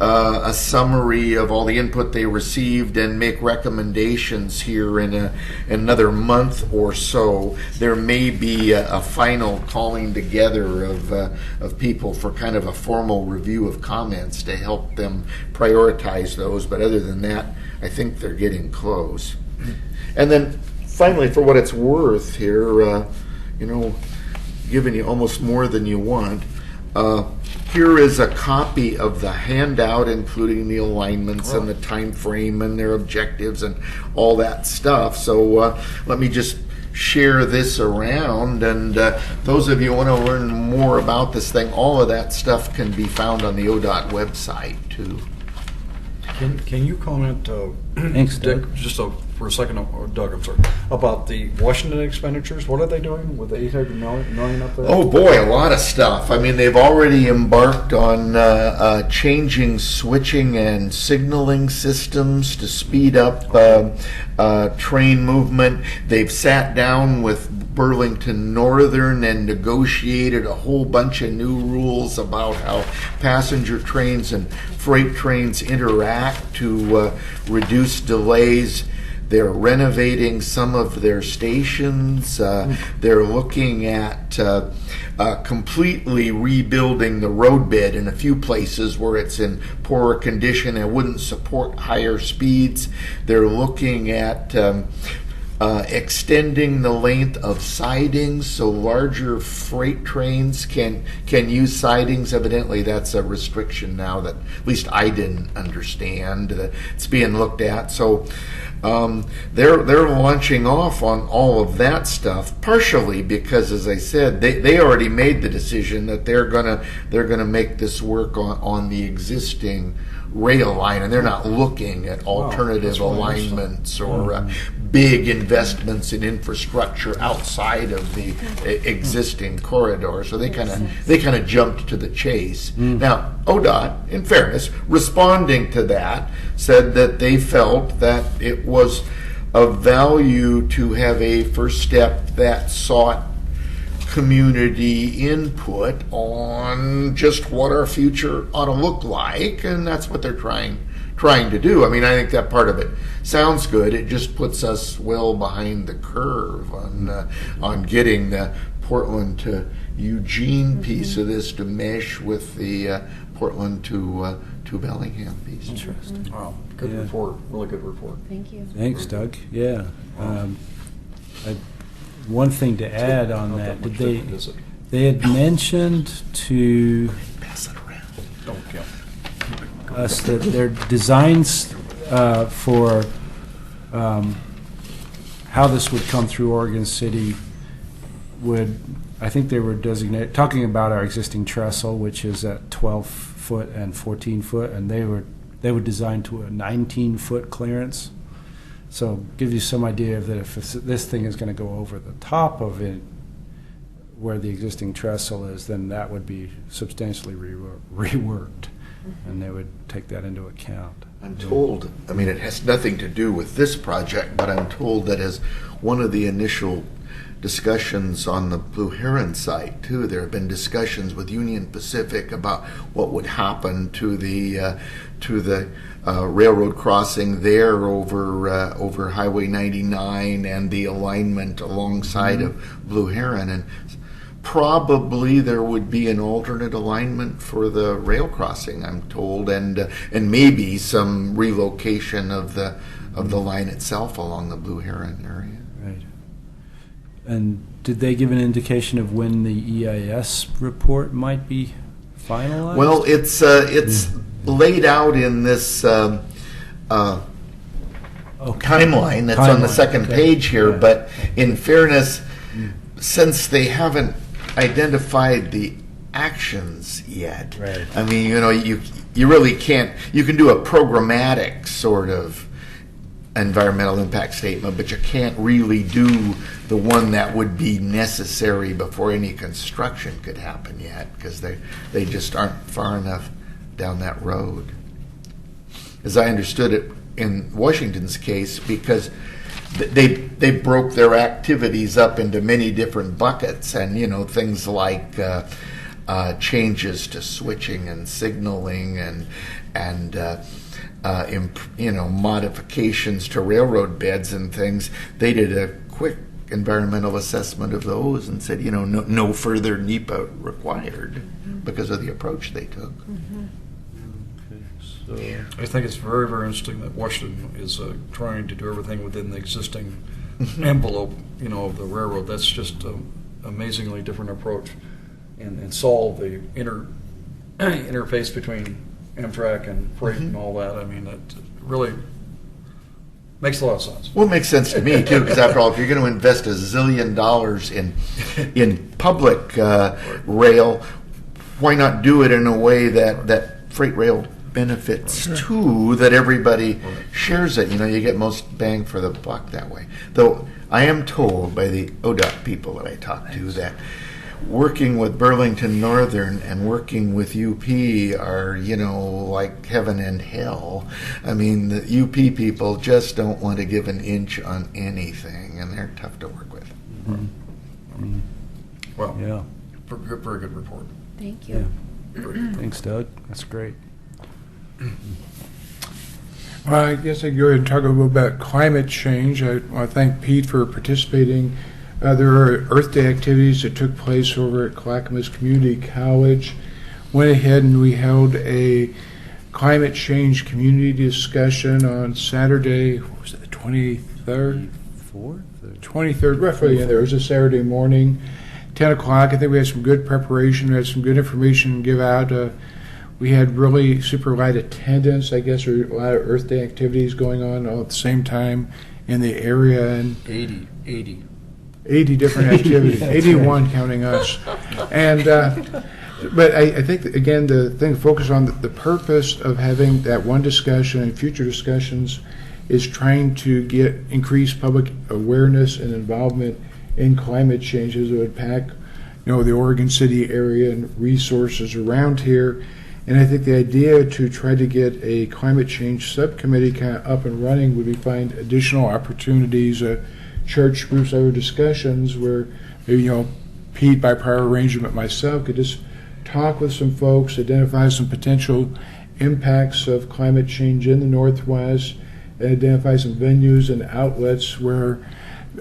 a summary of all the input they received and make recommendations here in another month or so. There may be a final calling together of people for kind of a formal review of comments to help them prioritize those. But other than that, I think they're getting close. And then finally, for what it's worth here, giving you almost more than you want. Here is a copy of the handout, including the alignments and the time frame and their objectives and all that stuff. So let me just share this around, and those of you who want to learn more about this thing, all of that stuff can be found on the ODOT website too. Can you comment, Thanks, Dick, Doug. just for a second, or Doug, I'm sorry, about the Washington expenditures? What are they doing with the $800 million up there? Oh boy, a lot of stuff. I mean, they've already embarked on changing switching and signaling systems to speed up train movement. They've sat down with Burlington Northern and negotiated a whole bunch of new rules about how passenger trains and freight trains interact to reduce delays. They're renovating some of their stations. They're looking at completely rebuilding the road bed in a few places where it's in poorer condition and wouldn't support higher speeds. They're looking at extending the length of sidings so larger freight trains can use sidings. Evidently, that's a restriction now that at least I didn't understand. It's being looked at. So they're launching off on all of that stuff, partially because, as I said, they already made the decision that they're gonna make this work on the existing rail line, and they're not looking at alternative alignments or big investments in infrastructure outside of the existing corridor. So they kind of jumped to the chase. Now, ODOT, in fairness, responding to that, said that they felt that it was of value to have a first step that sought community input on just what our future ought to look like, and that's what they're trying to do. I mean, I think that part of it sounds good. It just puts us well behind the curve on getting the Portland to Eugene piece of this to mesh with the Portland to Bellingham piece. Interesting. Wow, good report, really good report. Thank you. Thanks, Doug. Yeah. One thing to add on that, Not did much different, is it? they had mentioned to Pass it around. Don't count. us that their designs for how this would come through Oregon City would, I think they were talking about our existing trestle, which is at 12 foot and 14 foot, and they would design to a 19-foot clearance. So give you some idea of that if this thing is going to go over the top of it, where the existing trestle is, then that would be substantially reworked, and they would take that into account. I'm told, I mean, it has nothing to do with this project, but I'm told that as one of the initial discussions on the Blue Heron site, too, there have been discussions with Union Pacific about what would happen to the railroad crossing there over Highway 99 and the alignment alongside of Blue Heron, and probably there would be an alternate alignment for the rail crossing, I'm told, and maybe some relocation of the line itself along the Blue Heron area. Right. And did they give an indication of when the EIS report might be finalized? Well, it's laid out in this timeline that's on the second page here, but in fairness, since they haven't identified the actions yet, Right. I mean, you really can't, you can do a programmatic sort of environmental impact statement, but you can't really do the one that would be necessary before any construction could happen yet, because they just aren't far enough down that road. As I understood it in Washington's case, because they broke their activities up into many different buckets, and things like changes to switching and signaling and modifications to railroad beds and things. They did a quick environmental assessment of those and said, no further NEPA required because of the approach they took. I think it's very, very interesting that Washington is trying to do everything within the existing envelope, of the railroad. That's just an amazingly different approach, and solve the interface between Amtrak and freight and all that. I mean, it really makes a lot of sense. Well, it makes sense to me too, because after all, if you're going to invest $1 zillion in public rail, why not do it in a way that freight rail benefits too, that everybody shares it? You get most bang for the buck that way. Though I am told by the ODOT people that I talk to that working with Burlington Northern and working with UP are, like heaven and hell. I mean, the UP people just don't want to give an inch on anything, and they're tough to work with. Well, Yeah. very good report. Thank Yeah. you. Thanks, Doug. That's great. Well, I guess I go ahead and talk a little about climate change. I want to thank Pete for participating. There are Earth Day activities that took place over at Clackamas Community College. Went ahead and we held a climate change community discussion on Saturday, what was it, the 23rd? 23rd, roughly in there. It was a Saturday morning, 10 o'clock. I think we had some good preparation. We had some good information to give out. We had really super light attendance. I guess there were a lot of Earth Day activities going on all at the same time in the area. And 80. 80 different activities, 81 counting us. And but I think that, again, the thing to focus on, the purpose of having that one discussion and future discussions is trying to get increased public awareness and involvement in climate change as it would impact, the Oregon City area and resources around here. And I think the idea to try to get a climate change subcommittee kind of up and running would be find additional opportunities, church groups, other discussions where maybe, Pete, by prior arrangement, myself, could just talk with some folks, identify some potential impacts of climate change in the Northwest, and identify some venues and outlets where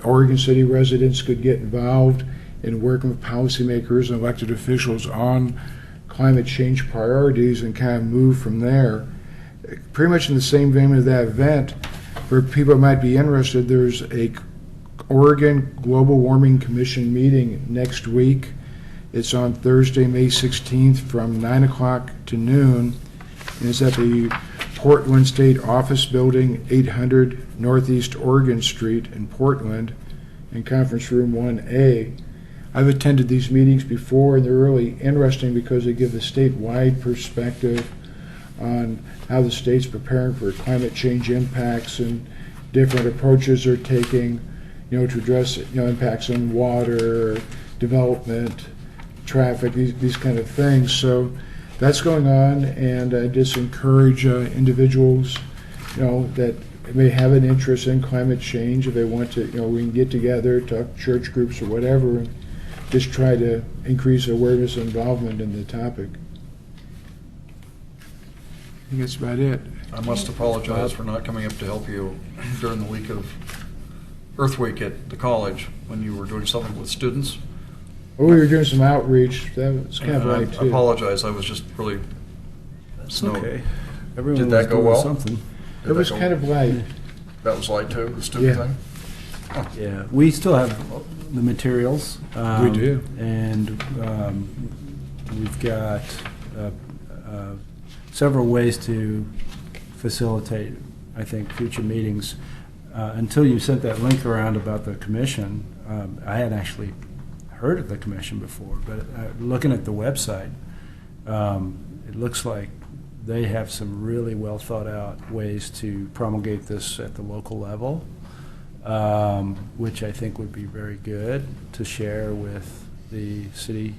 Oregon City residents could get involved in working with policymakers and elected officials on climate change priorities and kind of move from there. Pretty much in the same vein of that event, for people who might be interested, there's a Oregon Global Warming Commission meeting next week. It's on Thursday, May 16th from 9 o'clock to noon. And it's at the Portland State Office Building, 800 Northeast Oregon Street in Portland, in Conference Room 1A. I've attended these meetings before, and they're really interesting because they give a statewide perspective on how the state's preparing for climate change impacts and different approaches they're taking, to address, impacts on water, development, traffic, these kind of things. So that's going on, and I just encourage individuals, that may have an interest in climate change, if they want to, we can get together, talk church groups or whatever, and just try to increase awareness and involvement in the topic. I think that's about it. I must apologize for not coming up to help you during the week of Earth Week at the college when you were doing something with students. Well, we were doing some outreach. That was kind of And light, I too. apologize. I was just really snowed. Okay. Everyone Did that was go doing well? something. It was kind of light. That was light too, the student Yeah. thing? Yeah, we still have the materials. We do. And we've got several ways to facilitate, I think, future meetings. Until you sent that link around about the commission, I had actually heard of the commission before, but looking at the website, it looks like they have some really well thought out ways to promulgate this at the local level, which I think would be very good to share with the city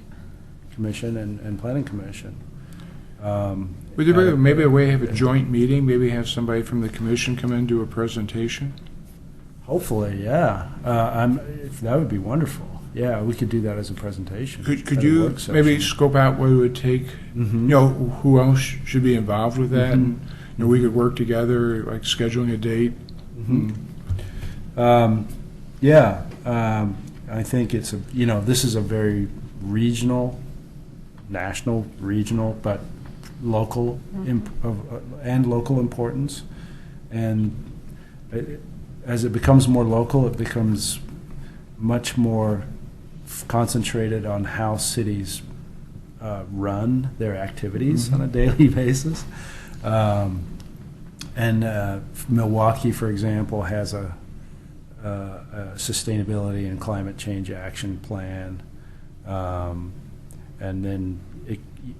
commission and planning commission. Would there be maybe a way to have a joint meeting, maybe have somebody from the commission come in and do a presentation? Hopefully, yeah. That would be wonderful. Yeah, we could do that as a presentation. Could at a you work session. maybe scope out what it would take? Mhm. You know, who else should be involved with that? Mhm. And, you know, we could work together, like scheduling a date. Yeah, I think it's a, you know, this is a very regional, national, regional, but local, and local importance. And as it becomes more local, it becomes much more concentrated on how cities run their activities on a daily basis. And Milwaukee, for example, has a sustainability and climate change action plan. And then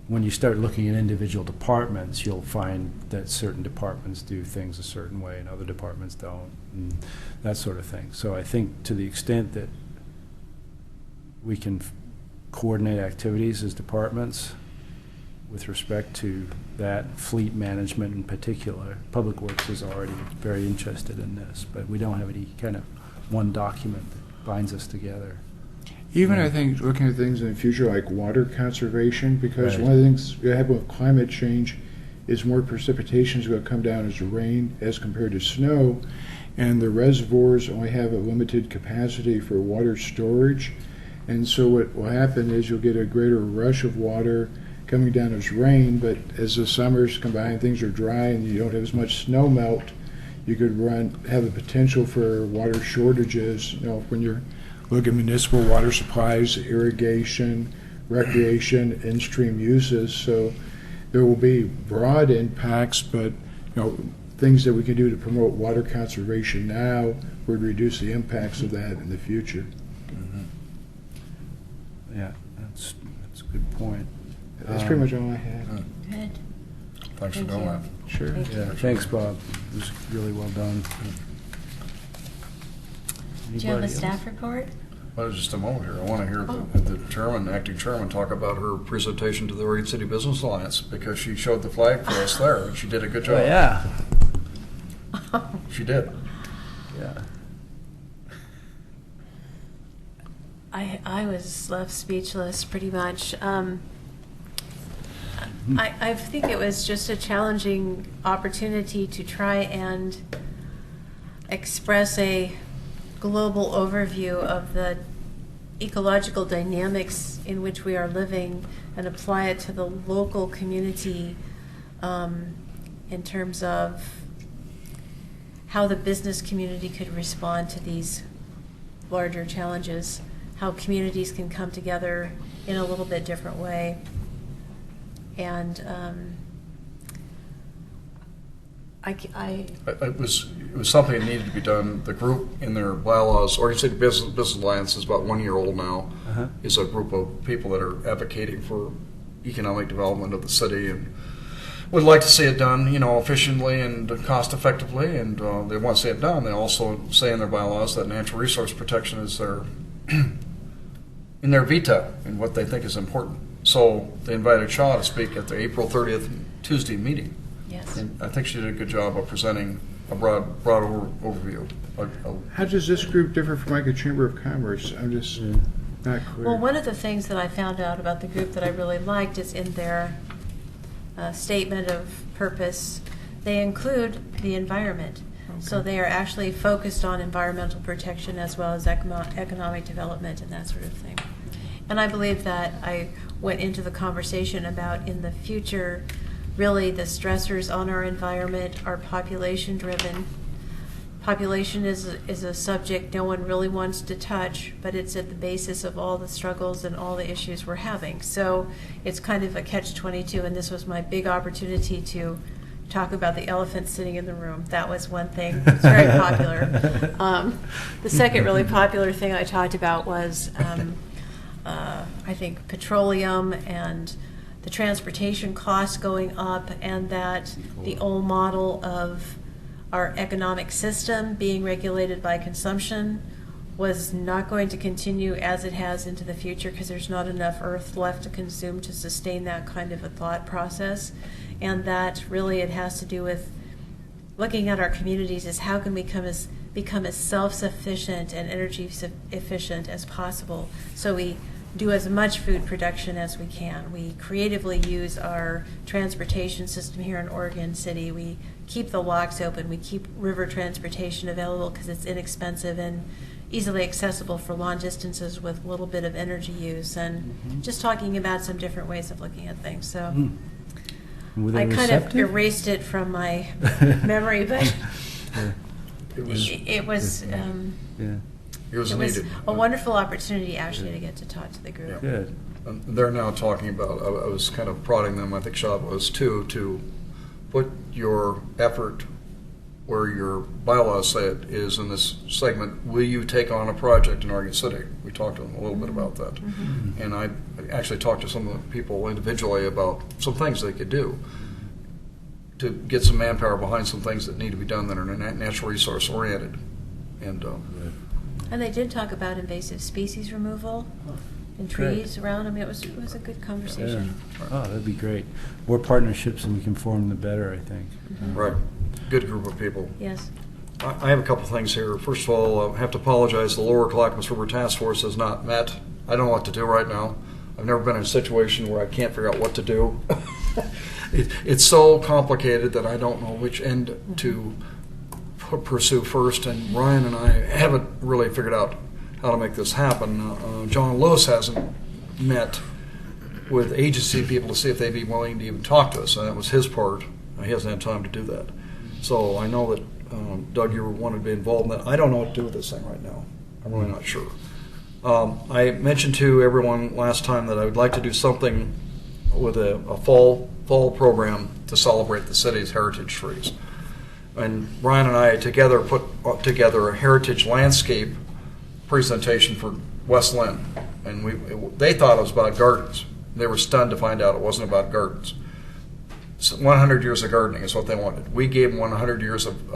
when you start looking at individual departments, you'll find that certain departments do things a certain way and other departments don't, and that sort of thing. So I think to the extent that we can coordinate activities as departments with respect to that, fleet management in particular, Public Works is already very interested in this, but we don't have any kind of one document that binds us together. Even I think looking at things in the future like water conservation, because Right. one of the things that happen with climate change is more precipitation is going to come down as rain as compared to snow, and the reservoirs only have a limited capacity for water storage. And so what will happen is you'll get a greater rush of water coming down as rain, but as the summers come by and things are dry and you don't have as much snow melt, you could have the potential for water shortages, you know, when you're looking at municipal water supplies, irrigation, recreation, in-stream uses. So there will be broad impacts, but you know, things that we can do to promote water conservation now would reduce the impacts of that in the future. Yeah, that's a good point. That's pretty much all I had. Good. Thanks for Thank doing you. that. Sure. Thank you. Yeah, thanks, Bob. It was really well done. Do you have a Anybody staff else? report? Well, just a moment here. I want to hear the acting chairman, talk about her presentation to the Oregon City Business Alliance, because she showed the flag for us there, and she did a good job. Oh, yeah. She did. Yeah. I was left speechless pretty much. I think it was just a challenging opportunity to try and express a global overview of the ecological dynamics in which we are living and apply it to the local community in terms of how the business community could respond to these larger challenges, how communities can come together in a little bit different way. And It was something that needed to be done. The group in their bylaws, Oregon City Business Alliance is about 1 year old now, is a group of people that are advocating for economic development of the city and would like to see it done, you know, efficiently and cost effectively. And they want to see it done. They also say in their bylaws that natural resource protection is their in their veto and what they think is important. So they invited Shaw to speak at the April 30th Tuesday meeting. yes. And I think she did a good job of presenting a broad overview. How does this group differ from like a Chamber of Commerce? I'm just not clear. Well, one of the things that I found out about the group that I really liked is in their statement of purpose, they include the environment. So they are actually focused on environmental protection as well as economic development and that sort of thing. And I believe that I went into the conversation about in the future, really the stressors on our environment are population driven. Population is a subject no one really wants to touch, but it's at the basis of all the struggles and all the issues we're having. So it's kind of a catch-22, and this was my big opportunity to talk about the elephant sitting in the room. That was one thing. It's very popular. The second really popular thing I talked about was, I think, petroleum and the transportation costs going up, and that the old model of our economic system being regulated by consumption was not going to continue as it has into the future because there's not enough earth left to consume to sustain that kind of a thought process. And that really it has to do with looking at our communities as how can we become as self-sufficient and energy efficient as possible. So we do as much food production as we can. We creatively use our transportation system here in Oregon City. We keep the locks open. We keep river transportation available because it's inexpensive and easily accessible for long distances with a little bit of energy use, and just talking about some different ways of looking at things. So Were they I kind of receptive? erased it from my memory, but It was, it was Yeah, it was it was needed. a wonderful opportunity actually to get to talk to the group. good. And they're now talking about, I was kind of prodding them, I think Shab was too, to put your effort where your bylaws say it is in this segment. Will you take on a project in Oregon City? We talked to them a little bit about that. And I actually talked to some of the people individually about some things they could do to get some manpower behind some things that need to be done that are natural resource oriented. And And they did talk about invasive species removal and Great. trees around. I mean, it was a good Yeah. conversation. Oh, that'd be great. More partnerships and we can form, the better, I think. right, good group of people. Yes. I have a couple things here. First of all, I have to apologize. The Lower Clackamas River Task Force has not met. I don't know what to do right now. I've never been in a situation where I can't figure out what to do. It's so complicated that I don't know which end to pursue first. And Ryan and I haven't really figured out how to make this happen. John Lewis hasn't met with agency people to see if they'd be willing to even talk to us, and that was his part. He hasn't had time to do that. So I know that Doug, you wanted to be involved in that. I don't know what to do with this thing right now. I'm really not sure. I mentioned to everyone last time that I would like to do something with a fall program to celebrate the city's heritage trees. And Ryan and I together put together a heritage landscape presentation for West Lynn. And they thought it was about gardens. They were stunned to find out it wasn't about gardens. 100 years of gardening is what they wanted. We gave them 100 years of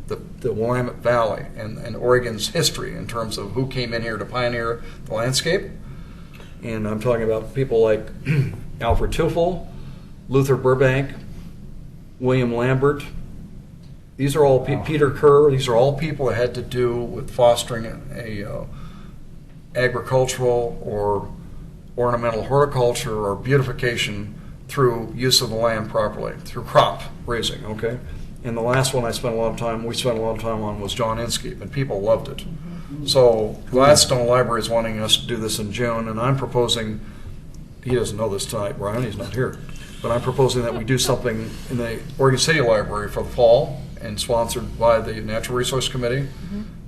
the Willamette Valley and Oregon's history in terms of who came in here to pioneer the landscape. And I'm talking about people like Alfred Teufel, Luther Burbank, William Lambert. These are all Peter Kerr. These are all people that had to do with fostering a agricultural or ornamental horticulture or beautification through use of the land properly, through crop raising, okay? And the last one we spent a lot of time on was John Inskeep, and people loved it. So Gladstone Library is wanting us to do this in June, and I'm proposing, he doesn't know this tonight, Brian, he's not here, but I'm proposing that we do something in the Oregon City Library for the fall, and sponsored by the Natural Resource Committee.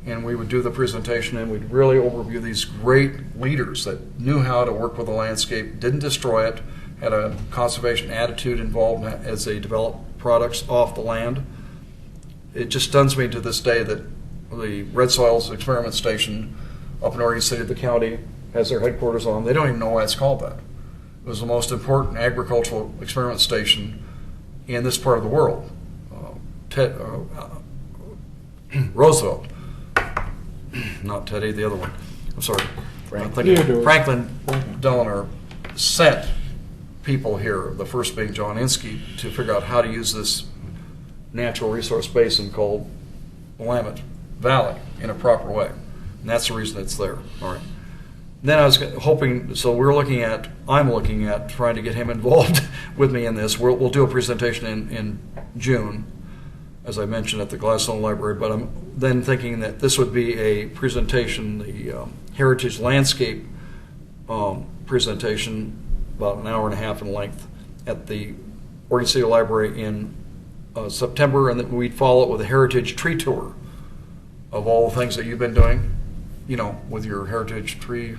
And we would do the presentation and we'd really overview these great leaders that knew how to work with the landscape, didn't destroy it, had a conservation attitude involved as they developed products off the land. It just stuns me to this day that the Red Soils Experiment Station up in Oregon City, the county, has their headquarters on. They don't even know why it's called that. It was the most important agricultural experiment station in this part of the world. Roosevelt, not Teddy, the other one. I'm sorry. Theodore. Franklin Delano sent people here, the first being John Inskeep, to figure out how to use this natural resource basin called Willamette Valley in a proper way. And that's the reason it's there. All right. Then I was hoping, so I'm looking at trying to get him involved with me in this. We'll do a presentation in June, as I mentioned, at the Gladstone Library, but I'm then thinking that this would be a presentation, the Heritage Landscape presentation, about an hour and a half in length, at the Oregon City Library in September, and then we'd follow it with a Heritage Tree Tour of all the things that you've been doing, with your Heritage Tree.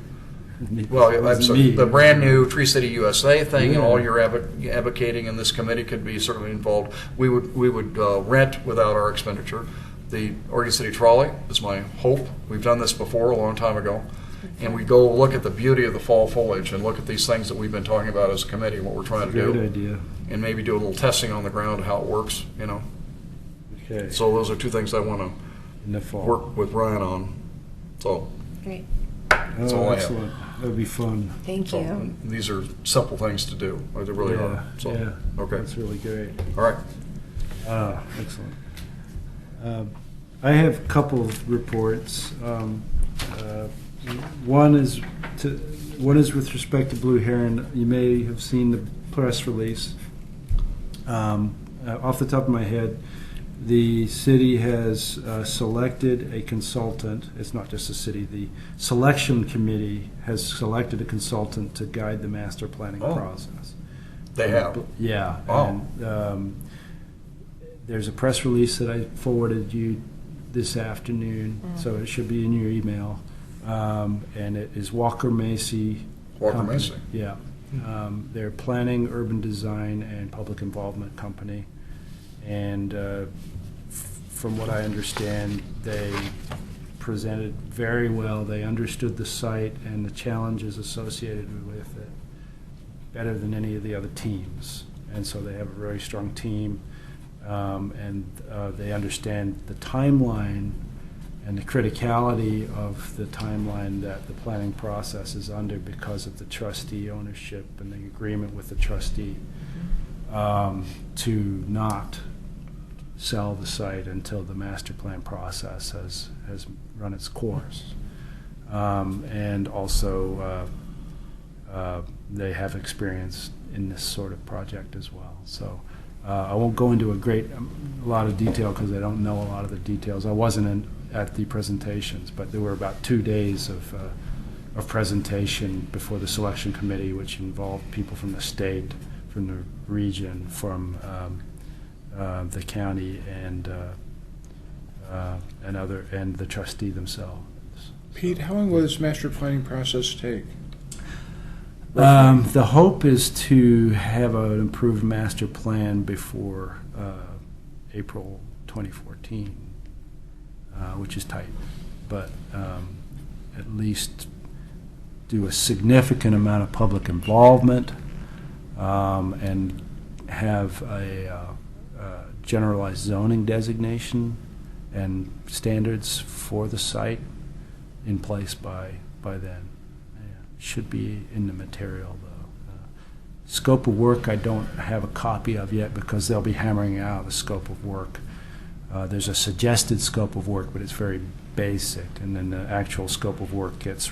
Well, I'm sorry, the brand new Tree City USA thing, and all your advocating in this committee could be sort of involved. We would rent without our expenditure. The Oregon City Trolley is my hope. We've done this before a long time ago, and we go look at the beauty of the fall foliage and look at these things that we've been talking about as a committee, what we're trying to do. Great idea. And maybe do a little testing on the ground of how it works. Okay. So those are two things I want In the to fall. work with Ryan on. So. Great. That's all I have. Excellent. That'd be fun. Thank So, you. and these are simple things to do. They really are. So, yeah. okay. That's really great. All right. Excellent. I have a couple of reports. One is with respect to Blue Heron. You may have seen the press release. Off the top of my head, the city has selected a consultant. It's not just the city. The selection committee has selected a consultant to guide the master planning process. They have. Yeah. Oh. And, there's a press release that I forwarded you this afternoon, so it should be in your email. And it is Walker Macy. Walker Company. Macy. Yeah. They're planning, urban design, and public involvement company. And from what I understand, they presented very well. They understood the site and the challenges associated with it better than any of the other teams. And so they have a very strong team, and they understand the timeline and the criticality of the timeline that the planning process is under because of the trustee ownership and the agreement with the trustee to not sell the site until the master plan process has run its course. And also they have experience in this sort of project as well. So I won't go into a lot of detail because I don't know a lot of the details. I wasn't at the presentations, but there were about 2 days of presentation before the selection committee, which involved people from the state, from the region, from the county, and the trustee themselves. Pete, how long will this master planning process take? The hope is to have an improved master plan before April 2014, which is tight, but at least do a significant amount of public involvement and have a generalized zoning designation and standards for the site in place by then. Should be in the material, though. Scope of work I don't have a copy of yet because they'll be hammering out the scope of work. There's a suggested scope of work, but it's very basic, and then the actual scope of work gets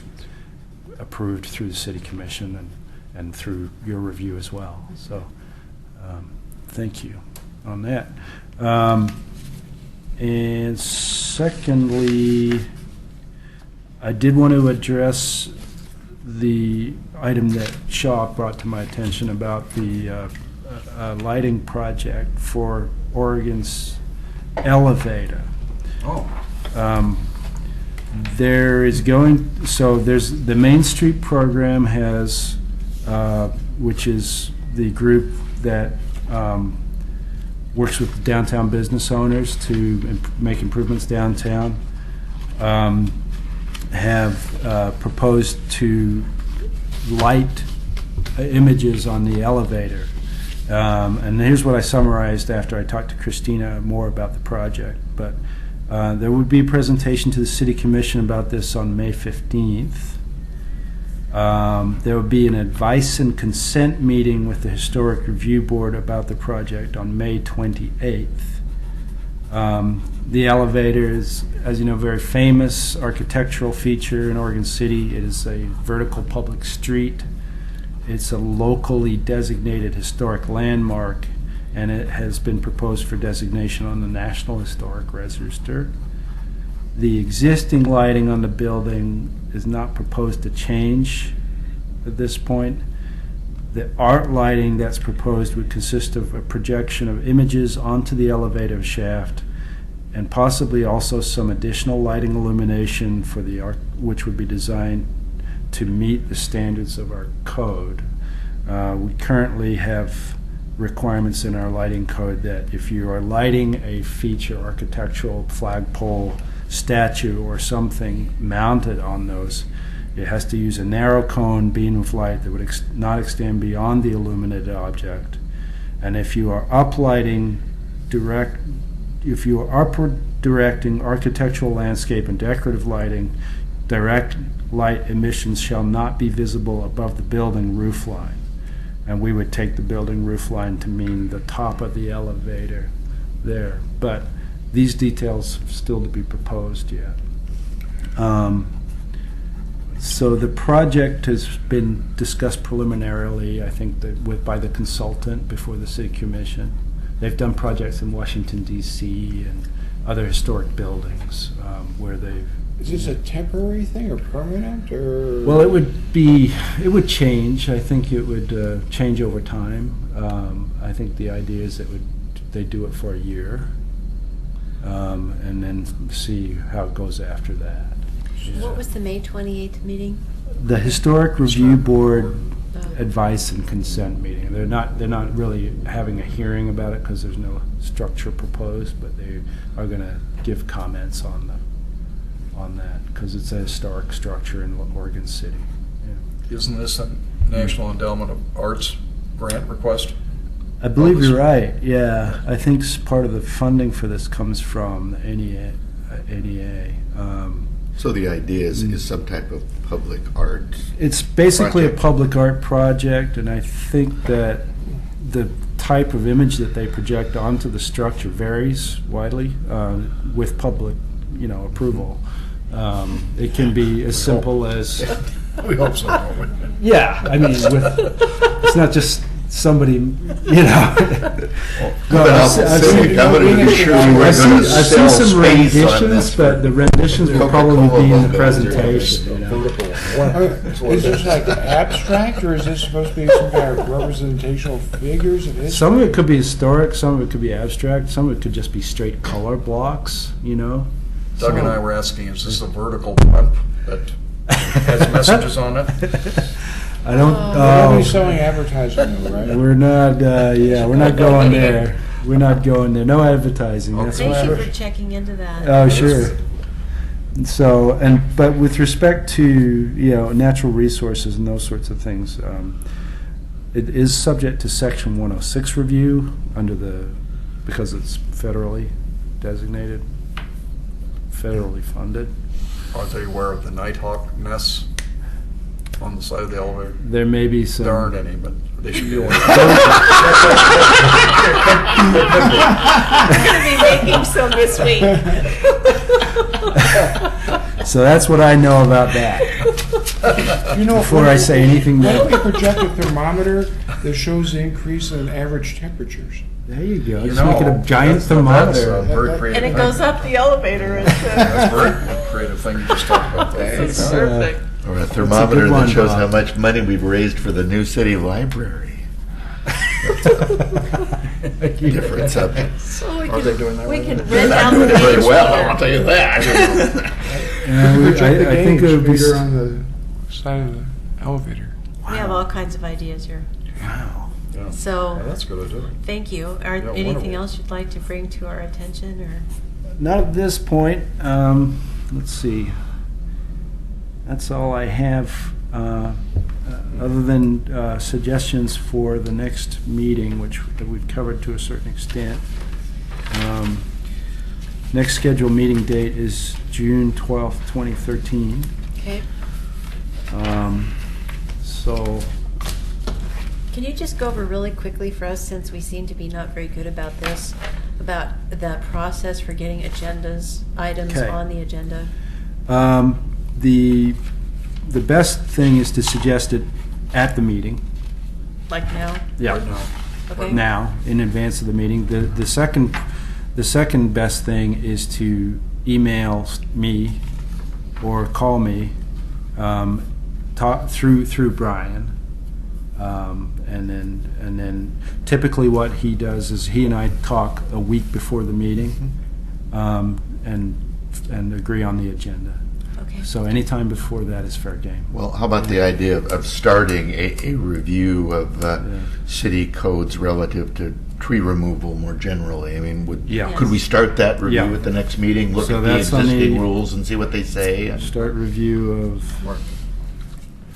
approved through the city commission and through your review as well. So thank you on that. And secondly, I did want to address the item that Shaw brought to my attention about the lighting project for Oregon's elevator. Oh. There's the Main Street program has, which is the group that works with downtown business owners to make improvements downtown, have proposed to light images on the elevator. And here's what I summarized after I talked to Christina more about the project. But there would be a presentation to the City Commission about this on May 15th. There would be an advice and consent meeting with the Historic Review Board about the project on May 28th. The elevator is, as you know, a very famous architectural feature in Oregon City. It is a vertical public street. It's a locally designated historic landmark, and it has been proposed for designation on the National Historic Register. The existing lighting on the building is not proposed to change at this point. The art lighting that's proposed would consist of a projection of images onto the elevator shaft, and possibly also some additional lighting illumination for the art, which would be designed to meet the standards of our code. We currently have requirements in our lighting code that if you are lighting a feature, architectural flagpole, statue, or something mounted on those, it has to use a narrow cone beam of light that would not extend beyond the illuminated object. And if you are uplighting if you are upward directing architectural landscape and decorative lighting, direct light emissions shall not be visible above the building roof line. And we would take the building roof line to mean the top of the elevator there. But these details still to be proposed yet. So the project has been discussed preliminarily, I think, by the consultant before the city commission. They've done projects in Washington D.C. and other historic buildings where they've. Is this a temporary thing or permanent or? Well, it would change. I think it would change over time. I think the idea is that they do it for a year and then see how it goes after that. What was the May 28th meeting? The Historic Review Board advice and consent meeting. They're not really having a hearing about it because there's no structure proposed, but they are going to give comments on that because it's a historic structure in Oregon City. Yeah. Isn't this a National Endowment of Arts grant request? I believe you're right. Yeah, I think part of the funding for this comes from the NEA. So the idea is some type of public art. It's basically project. a public art project, and I think that the type of image that they project onto the structure varies widely with public, approval. It can be as simple as We hope so, don't we? yeah. I mean, it's not just somebody, But I've seen you were I've going to seen sell some space on renditions, this. but the renditions will probably be in the Coca-Cola presentation. Is this like abstract or is this supposed to be some kind of representational figures of history? Some of it could be historic, some of it could be abstract, some of it could just be straight color blocks, Doug and I were asking, is this a vertical blimp that has messages on it? I don't. We're only selling advertising though, right? We're not. We're not going there. We're not going there. No advertising. That's Thank why. you for checking into that. Oh, sure. So, but with respect to natural resources and those sorts of things, it is subject to Section 106 review because it's federally designated, federally funded. Are they aware of the Nighthawk nests on the side of the elevator? There may be some. There aren't any, but they should be aware. I'm going to be making some this week. So that's what I know about that. Before I say anything Why don't we more. project a thermometer that shows the increase in average temperatures? There you go. You Just make it a giant that's a thermometer. very creative And it thing. goes up the elevator. That's a very creative thing you just talked about. It's, Perfect. Or a thermometer good that one, shows Bob. how much money we've raised for the new city library. Different subject. So we Are they doing that we right can now? rent Not out doing the it very page well, here. I'll tell you that. Project the I think it would be. meter on the side of the elevator. We have all kinds of ideas here. Wow. Yeah. So, Yeah, that's a good idea. thank you. Yeah, Anything wonderful. else you'd like to bring to our attention, or? Not at this point. Let's see. That's all I have, other than suggestions for the next meeting, which that we've covered to a certain extent. Next scheduled meeting date is June 12th, 2013. Okay. So, Can you just go over really quickly for us, since we seem to be not very good about this, about the process for getting items Okay. on the agenda? the best thing is to suggest it at the meeting. Like now? Yeah. Right now. Okay. Now, in advance of the meeting. The second best thing is to email me or call me, talk through Brian, and then typically what he does is he and I talk a week before the meeting, and agree on the agenda. Okay. So anytime before that is fair game. Well, how about the idea of starting a review of city codes relative to tree removal more generally? I mean, Yeah. could we start that review Yeah. at the next meeting? Look So at the that's on existing the- rules and see what they say? and- Start review of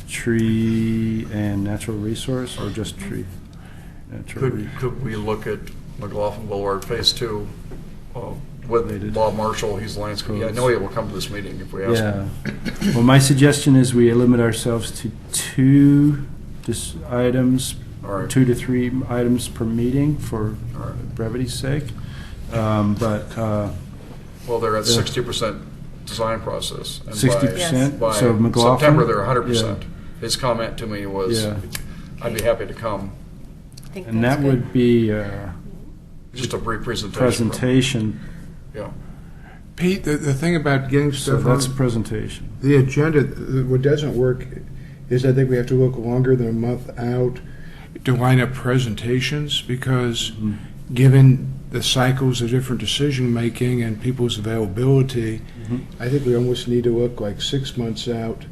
tree and natural resource, or just tree? Natural Could we look at McLaughlin Boulevard Phase 2 with Related. Bob Marshall? He's landscape. I know he will come to this meeting if we ask him. Yeah. Well, my suggestion is we limit ourselves to two items, All right. 2 to 3 items per meeting for All right. brevity's sake. But Well, they're at Yeah. 60% design process. and by- 60%? By So McLaughlin? September, they're 100%. Yeah. His comment to me was, Yeah. I'd be happy to come. I think And that's that good. would be Just a brief presentation. presentation, Yeah. Pete, the thing about getting so stuff that's on presentation. the agenda, what doesn't work is I think we have to look longer than a month out to line up presentations, because given the cycles of different decision-making and people's availability, I think we almost need to look like 6 months out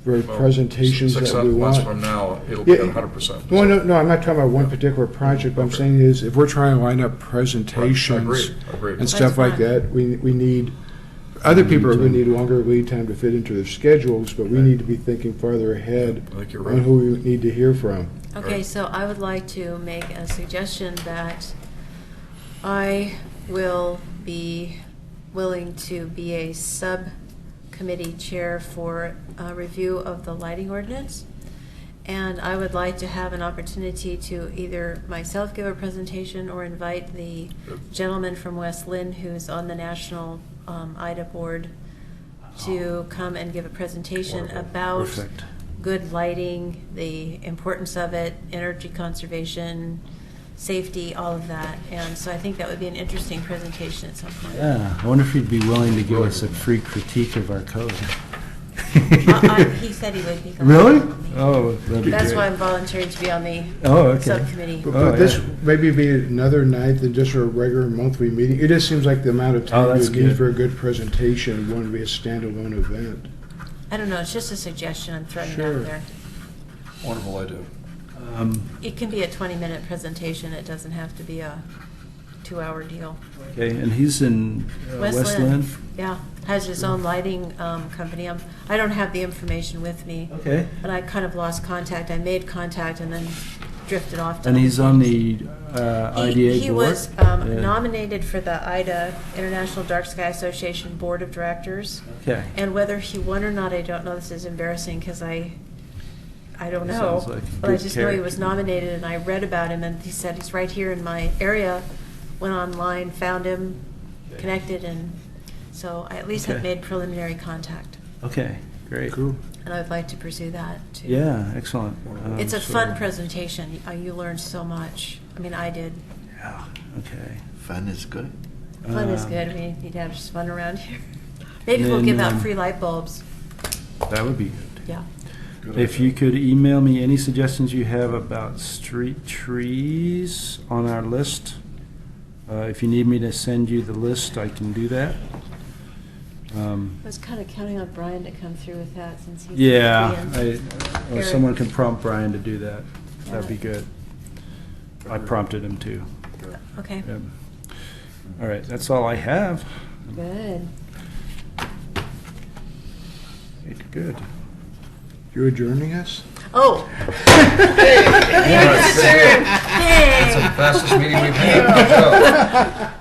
for Well, presentations six that we months want. from now, it'll be Yeah. at 100%. Well, no, I'm not talking about one particular project. What I'm Okay. saying is, if we're trying to line up presentations Agreed. and stuff like fine. that, we need, other people are going to need longer lead time to fit into their schedules, but we need to be thinking farther ahead I think you're on right. who we need to hear from. Okay, Right. so I would like to make a suggestion that I will be willing to be a subcommittee chair for a review of the lighting ordinance. And I would like to have an opportunity to either myself give a presentation or invite the gentleman from West Lynn who's on the National IDA board to come and give a presentation Wonderful. about Perfect. good lighting, the importance of it, energy conservation, safety, all of that. And so I think that would be an interesting presentation at some point. Yeah, I wonder if he'd be willing to give us a free critique of our code. He said he would be. glad. Really? Oh, that'd be That's great. why I'm volunteering to be on the Oh, okay. subcommittee. But Oh, this yeah. maybe be another night than just a regular monthly meeting. It just seems like the amount of Oh, time that's you need good. for a good presentation would want to be a standalone event. I don't know, it's just a suggestion I'm throwing Sure. out there. Wonderful idea. It can be a 20-minute presentation, it doesn't have to be a 2-hour deal. Okay, and he's in West Lynn? Yeah, has his own lighting company. I don't have the information with me, Okay. but I kind of lost contact. I made contact and then drifted off. to And other he's on things. the IDA board? He was Yeah. nominated for the IDA, International Dark Sky Association Board of Directors. Okay. And whether he won or not, I don't know. This is embarrassing because I don't know. Sounds like a But I good just know he was character. nominated, and I read about him, and he said he's right here in my area. Went online, found him, connected, and so I at least have Okay. made preliminary contact. Okay, great. Cool. And I would like to pursue that too. Yeah, excellent. It's a So- fun presentation. You learn so much. I mean, I did. Yeah, okay. Fun is good. Fun is Um, good. We need to have just fun around here. Maybe and we'll then, give out um, free light bulbs. That would be good. Yeah. If you could email me any suggestions you have about street trees on our list, if you need me to send you the list, I can do that. I was kind of counting on Brian to come through with that since he's. Yeah, Korean. or Eric. someone can prompt Brian to do that. That'd be Yeah. good. I prompted him to. Okay, Yep. All right, that's all I have. good. Good. You adjourning us? Oh. That's the fastest meeting we've had. Good job.